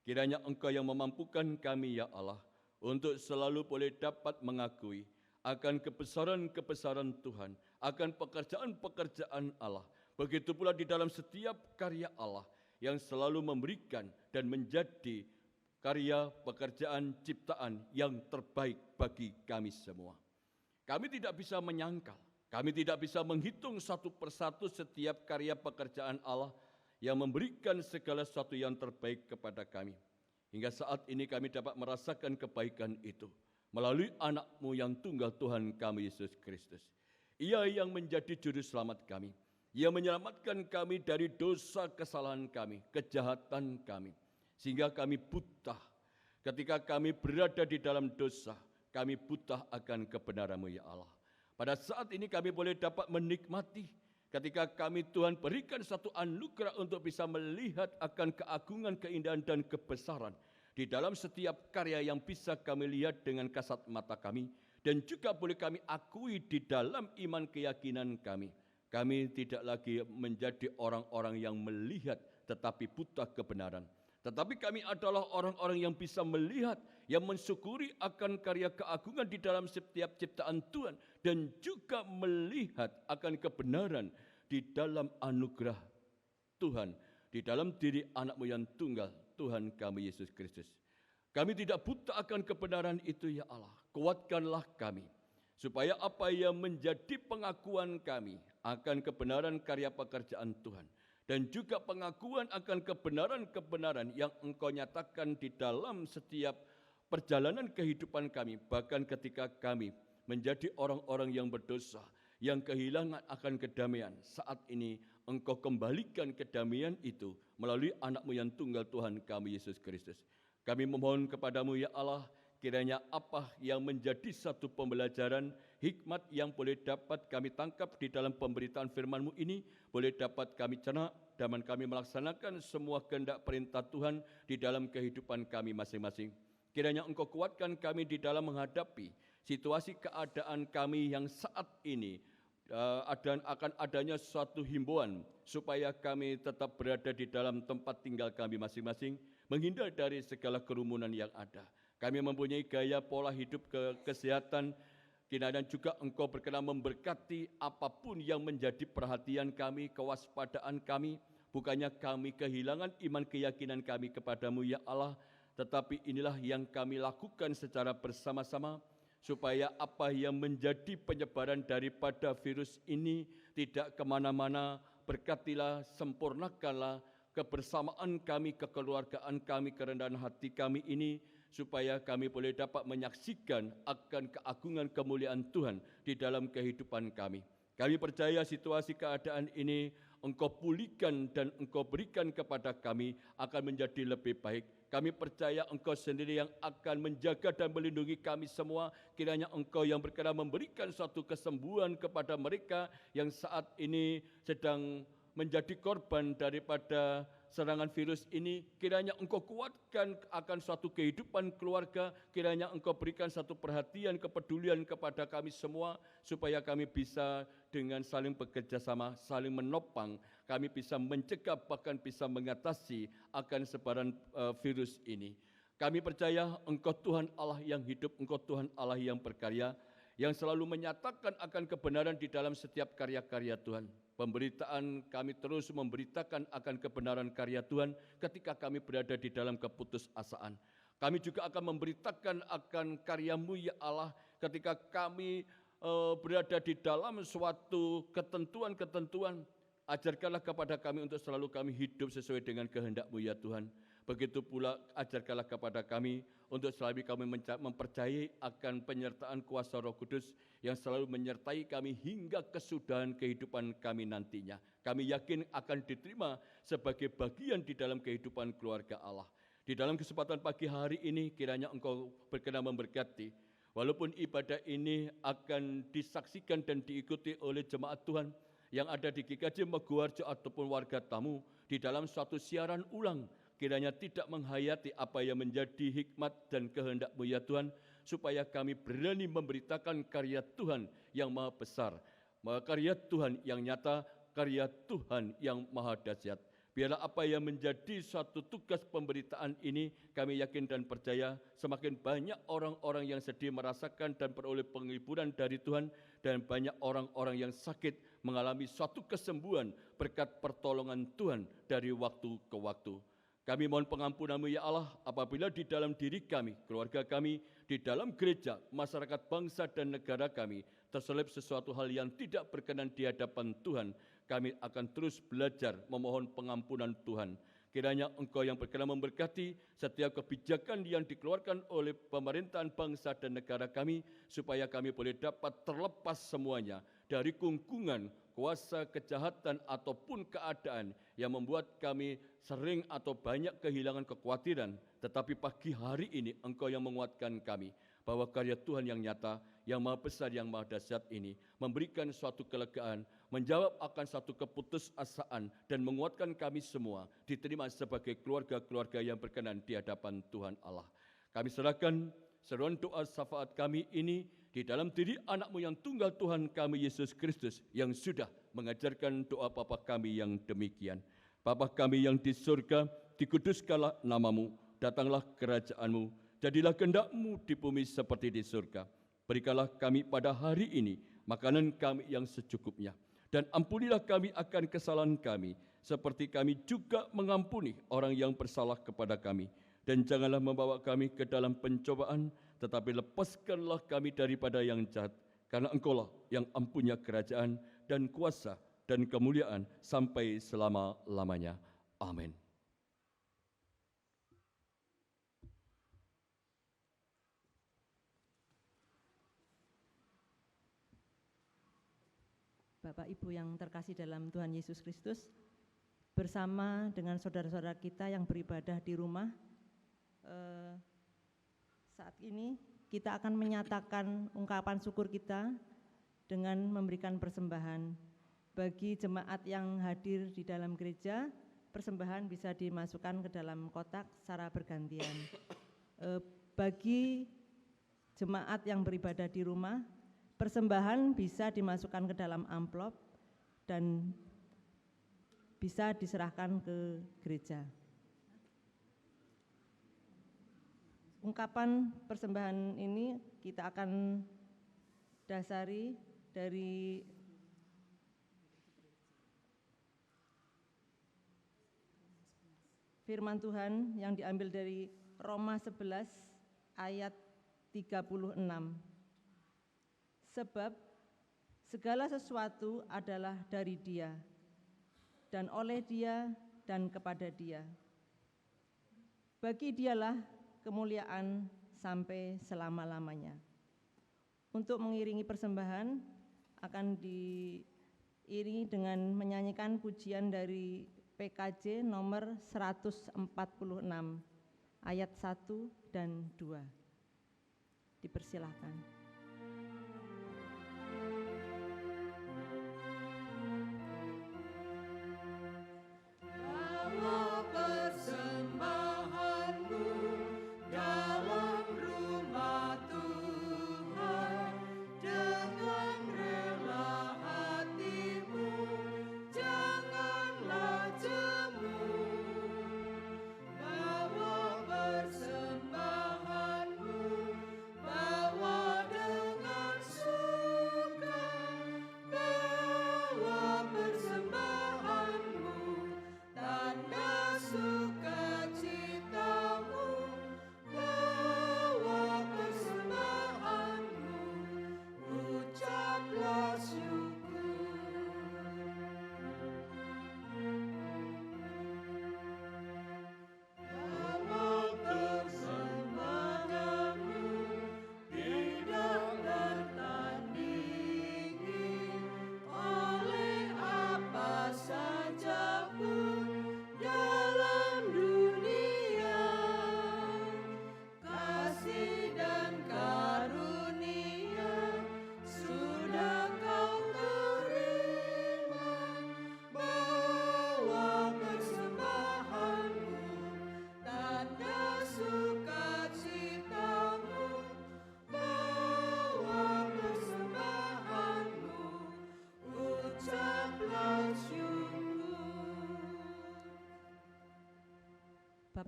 Kiranya Engkau yang memampukan kami ya Allah, untuk selalu boleh dapat mengakui akan kebesaran-kebesaran Tuhan, akan pekerjaan-pekerjaan Allah. Begitu pula di dalam setiap karya Allah yang selalu memberikan dan menjadi karya pekerjaan ciptaan yang terbaik bagi kami semua. Kami tidak bisa menyangkal, kami tidak bisa menghitung satu persatu setiap karya pekerjaan Allah yang memberikan segala sesuatu yang terbaik kepada kami. Hingga saat ini kami dapat merasakan kebaikan itu melalui anak-Mu yang tunggal Tuhan kami Yesus Kristus. Ia yang menjadi juru selamat kami. Ia menyelamatkan kami dari dosa kesalahan kami, kejahatan kami. Sehingga kami buta. Ketika kami berada di dalam dosa, kami buta akan kebenaran-Mu ya Allah. Pada saat ini kami boleh dapat menikmati ketika kami Tuhan berikan satu anugerah untuk bisa melihat akan keagungan, keindahan dan kebesaran di dalam setiap karya yang bisa kami lihat dengan kasat mata kami dan juga boleh kami akui di dalam iman keyakinan kami. Kami tidak lagi menjadi orang-orang yang melihat tetapi buta kebenaran. Tetapi kami adalah orang-orang yang bisa melihat, yang mensyukuri akan karya keagungan di dalam setiap ciptaan Tuhan dan juga melihat akan kebenaran di dalam anugerah Tuhan, di dalam diri anak-Mu yang tunggal, Tuhan kami Yesus Kristus. Kami tidak buta akan kebenaran itu ya Allah. Kuatkanlah kami, supaya apa yang menjadi pengakuan kami akan kebenaran karya pekerjaan Tuhan, dan juga pengakuan akan kebenaran-kebenaran yang Engkau nyatakan di dalam setiap perjalanan kehidupan kami, bahkan ketika kami menjadi orang-orang yang berdosa, yang kehilangan akan kedamaian. Saat ini Engkau kembalikan kedamaian itu melalui anak-Mu yang tunggal Tuhan kami Yesus Kristus. Kami memohon kepadamu ya Allah, kiranya apa yang menjadi satu pembelajaran hikmat yang boleh dapat kami tangkap di dalam pemberitaan firman-Mu ini, boleh dapat kami cerna dan kami melaksanakan semua kehendak perintah Tuhan di dalam kehidupan kami masing-masing. Kiranya Engkau kuatkan kami di dalam menghadapi situasi keadaan kami yang saat ini dan akan adanya suatu himbauan supaya kami tetap berada di dalam tempat tinggal kami masing-masing, menghindar dari segala kerumunan yang ada. Kami mempunyai gaya pola hidup kesehatan, kiranya juga Engkau berkenan memberkati apapun yang menjadi perhatian kami, kewaspadaan kami. Bukannya kami kehilangan iman keyakinan kami kepadamu ya Allah, tetapi inilah yang kami lakukan secara bersama-sama, supaya apa yang menjadi penyebaran daripada virus ini tidak kemana-mana. Berkatilah, sempurnakanlah kebersamaan kami, kekeluargaan kami, kerendahan hati kami ini, supaya kami boleh dapat menyaksikan akan keagungan kemuliaan Tuhan di dalam kehidupan kami. Kami percaya situasi keadaan ini Engkau pulihkan dan Engkau berikan kepada kami akan menjadi lebih baik. Kami percaya Engkau sendiri yang akan menjaga dan melindungi kami semua. Kiranya Engkau yang berkenan memberikan suatu kesembuhan kepada mereka yang saat ini sedang menjadi korban daripada serangan virus ini. Kiranya Engkau kuatkan akan suatu kehidupan keluarga. Kiranya Engkau berikan satu perhatian, kepedulian kepada kami semua, supaya kami bisa dengan saling bekerja sama, saling menopang, kami bisa mencegah bahkan bisa mengatasi akan sebaran virus ini. Kami percaya Engkau Tuhan Allah yang hidup, Engkau Tuhan Allah yang berkarya, yang selalu menyatakan akan kebenaran di dalam setiap karya-karya Tuhan. Pemberitaan kami terus memberitakan akan kebenaran karya Tuhan ketika kami berada di dalam keputusasaan. Kami juga akan memberitakan akan karya-Mu ya Allah ketika kami berada di dalam suatu ketentuan-ketentuan. Ajarkanlah kepada kami untuk selalu kami hidup sesuai dengan kehendak-Mu ya Tuhan. Begitu pula ajarkanlah kepada kami untuk selalu kami mempercayai akan penyertaan kuasa Roh Kudus yang selalu menyertai kami hingga kesudahan kehidupan kami nantinya. Kami yakin akan diterima sebagai bagian di dalam kehidupan keluarga Allah. Di dalam kesempatan pagi hari ini kiranya Engkau berkenan memberkati. Walaupun ibadah ini akan disaksikan dan diikuti oleh jemaat Tuhan yang ada di GKJ Meguwarjo ataupun warga tamu di dalam suatu siaran ulang, kiranya tidak menghayati apa yang menjadi hikmat dan kehendak-Mu ya Tuhan, supaya kami berani memberitakan karya Tuhan yang maha besar, karya Tuhan yang nyata, karya Tuhan yang maha dahsyat. Biarlah apa yang menjadi suatu tugas pemberitaan ini, kami yakin dan percaya semakin banyak orang-orang yang sedih merasakan dan peroleh penghiburan dari Tuhan, dan banyak orang-orang yang sakit mengalami suatu kesembuhan berkat pertolongan Tuhan dari waktu ke waktu. Kami mohon pengampunan-Mu ya Allah, apabila di dalam diri kami, keluarga kami, di dalam gereja, masyarakat bangsa dan negara kami, terselip sesuatu hal yang tidak berkenan di hadapan Tuhan, kami akan terus belajar memohon pengampunan Tuhan. Kiranya Engkau yang berkenan memberkati setiap kebijakan yang dikeluarkan oleh pemerintahan bangsa dan negara kami, supaya kami boleh dapat terlepas semuanya dari kungkungan, kuasa kejahatan ataupun keadaan yang membuat kami sering atau banyak kehilangan kekhawatiran. Tetapi pagi hari ini Engkau yang menguatkan kami, bahwa karya Tuhan yang nyata, yang maha besar, yang maha dahsyat ini memberikan suatu kelegaan, menjawab akan satu keputusasaan, dan menguatkan kami semua diterima sebagai keluarga-keluarga yang berkenan di hadapan Tuhan Allah. Kami serahkan seruan doa syafaat kami ini di dalam diri anak-Mu yang tunggal, Tuhan kami Yesus Kristus, yang sudah mengajarkan doa Bapa kami yang demikian. Bapa kami yang di surga, dikuduskanlah nama-Mu, datanglah kerajaan-Mu, jadilah kehendak-Mu di bumi seperti di surga. Berikanlah kami pada hari ini makanan kami yang secukupnya, dan ampunilah kami akan kesalahan kami, seperti kami juga mengampuni orang yang bersalah kepada kami. Dan janganlah membawa kami ke dalam pencobaan, tetapi lepaskanlah kami daripada yang jahat, karena Engkau-lah yang empunya kerajaan dan kuasa dan kemuliaan sampai selama-lamanya. Amin. Bapak Ibu yang terkasih dalam Tuhan Yesus Kristus, bersama dengan saudara-saudara kita yang beribadah di rumah, saat ini kita akan menyatakan ungkapan syukur kita dengan memberikan persembahan. Bagi jemaat yang hadir di dalam gereja, persembahan bisa dimasukkan ke dalam kotak secara bergantian. Bagi jemaat yang beribadah di rumah, persembahan bisa dimasukkan ke dalam amplop dan bisa diserahkan ke gereja. Ungkapan persembahan ini kita akan dasari dari firman Tuhan yang diambil dari Roma 11 ayat 36. Sebab segala sesuatu adalah dari Dia, dan oleh Dia, dan kepada Dia. Bagi Dialah kemuliaan sampai selama-lamanya. Untuk mengiringi persembahan akan diiringi dengan menyanyikan pujian dari PKJ nomor 146 ayat 1 dan 2. Dipersilahkan. Bawa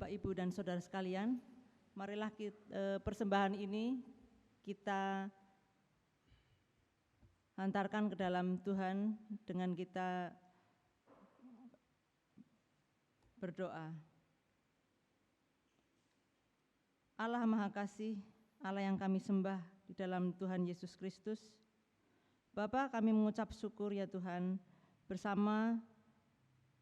Bapak, Ibu, dan saudara sekalian, marilah persembahan ini kita hantarkan ke dalam Tuhan dengan kita berdoa. Allah Maha Kasih, Allah yang kami sembah di dalam Tuhan Yesus Kristus, Bapa, kami mengucap syukur ya Tuhan bersama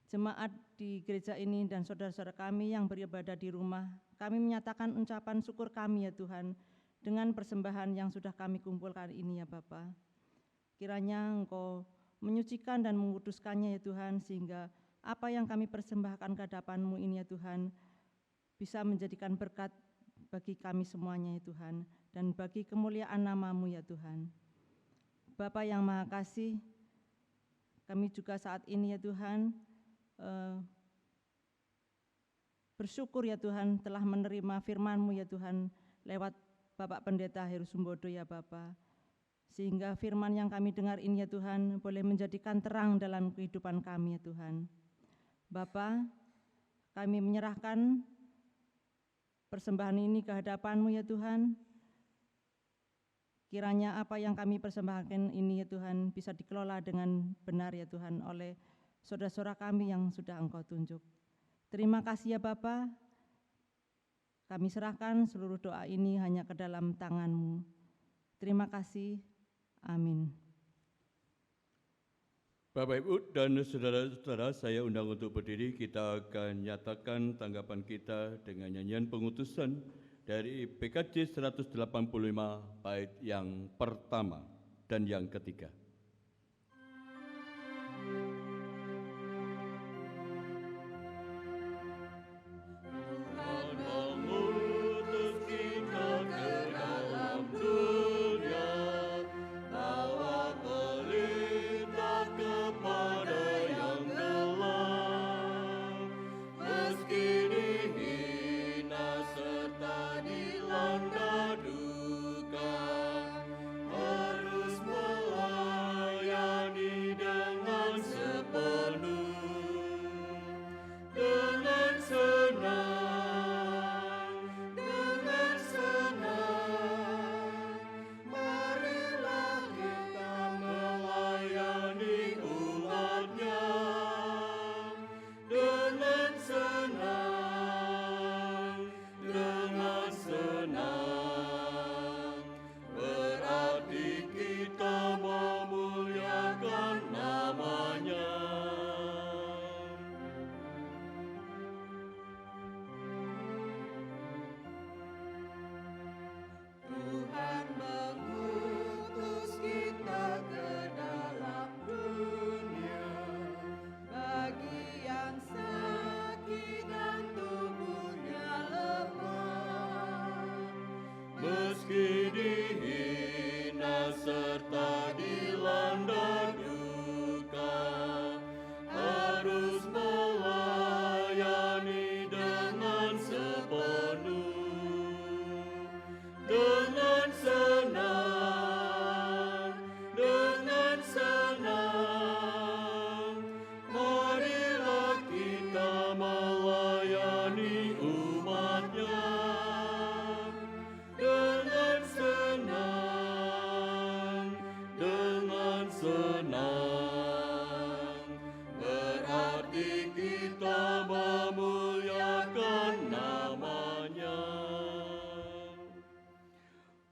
jemaat di gereja ini dan saudara-saudara kami yang beribadah di rumah. Kami menyatakan ucapan syukur kami ya Tuhan dengan persembahan yang sudah kami kumpulkan ini ya Bapa. Kiranya Engkau menyucikan dan menguduskannya ya Tuhan, sehingga apa yang kami persembahkan ke hadapan-Mu ini ya Tuhan bisa menjadikan berkat bagi kami semuanya ya Tuhan, dan bagi kemuliaan nama-Mu ya Tuhan. Bapa yang Maha Kasih, kami juga saat ini ya Tuhan bersyukur ya Tuhan telah menerima firman-Mu ya Tuhan lewat Bapak Pendeta Heru Sumbodo ya Bapa, sehingga firman yang kami dengar ini ya Tuhan boleh menjadikan terang dalam kehidupan kami ya Tuhan. Bapa, kami menyerahkan persembahan ini ke hadapan-Mu ya Tuhan. Kiranya apa yang kami persembahkan ini ya Tuhan bisa dikelola dengan benar ya Tuhan oleh saudara-saudara kami yang sudah Engkau tunjuk. Terima kasih ya Bapa. Kami serahkan seluruh doa ini hanya ke dalam tangan-Mu. Terima kasih. Amin. Bapak, Ibu, dan saudara-saudara, saya undang untuk berdiri. Kita akan nyatakan tanggapan kita dengan nyanyian pengutusan dari PKJ 185 bait yang pertama dan yang ketiga.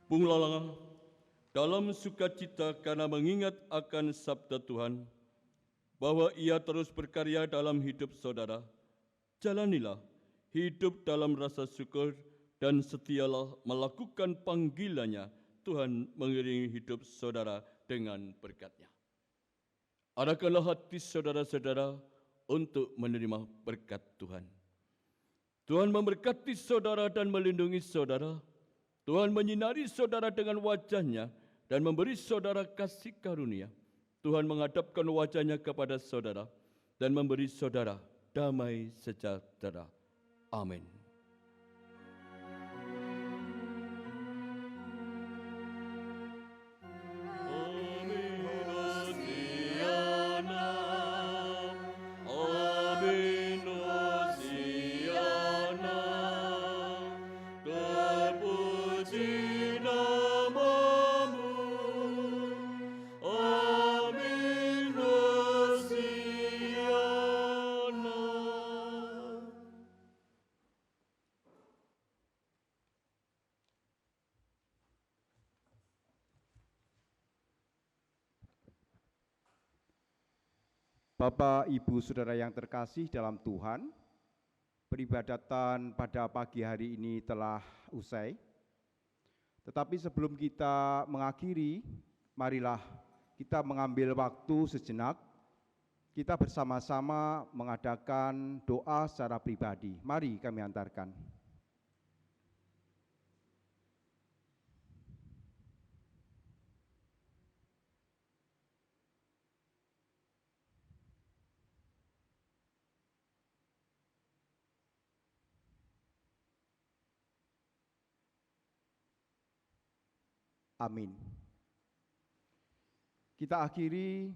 Bungalah dalam sukacita karena mengingat akan sabda Tuhan, bahwa Ia terus berkarya dalam hidup saudara. Jalanilah hidup dalam rasa syukur dan setialah melakukan panggilannya. Tuhan mengiringi hidup saudara dengan berkat-Nya. Arahkanlah hati saudara-saudara untuk menerima berkat Tuhan. Tuhan memberkati saudara dan melindungi saudara. Tuhan menyinari saudara dengan wajah-Nya dan memberi saudara kasih karunia. Tuhan menghadapkan wajah-Nya kepada saudara dan memberi saudara damai sejahtera. Amin. Amin, Hosiana. Bapak, Ibu, Saudara yang terkasih dalam Tuhan, peribadatan pada pagi hari ini telah usai. Tetapi sebelum kita mengakhiri, marilah kita mengambil waktu sejenak, kita bersama-sama mengadakan doa secara pribadi. Mari kami antarkan. Amin. Kita akhiri,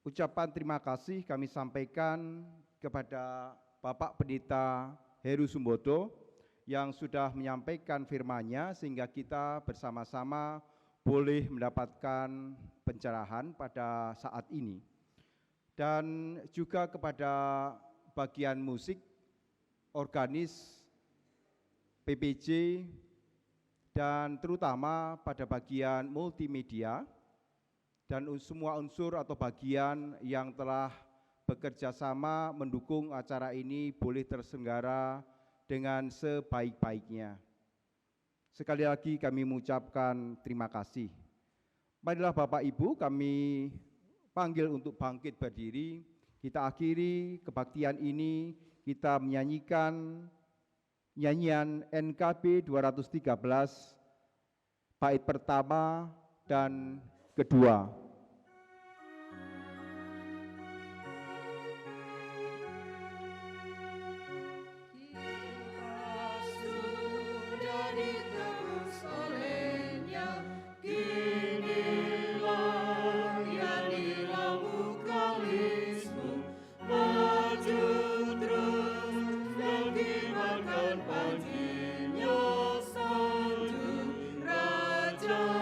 ucapan terima kasih kami sampaikan kepada Bapak Pendeta Heru Sumbodo yang sudah menyampaikan firman-Nya sehingga kita bersama-sama boleh mendapatkan pencerahan pada saat ini. Dan juga kepada bagian musik, organis, PPJ, dan terutama pada bagian multimedia dan semua unsur atau bagian yang telah bekerja sama mendukung acara ini boleh terselenggara dengan sebaik-baiknya. Sekali lagi kami mengucapkan terima kasih. Marilah Bapak Ibu kami panggil untuk bangkit berdiri. Kita akhiri kebaktian ini, kita menyanyikan nyanyian NKB 213 bait pertama dan kedua. Raja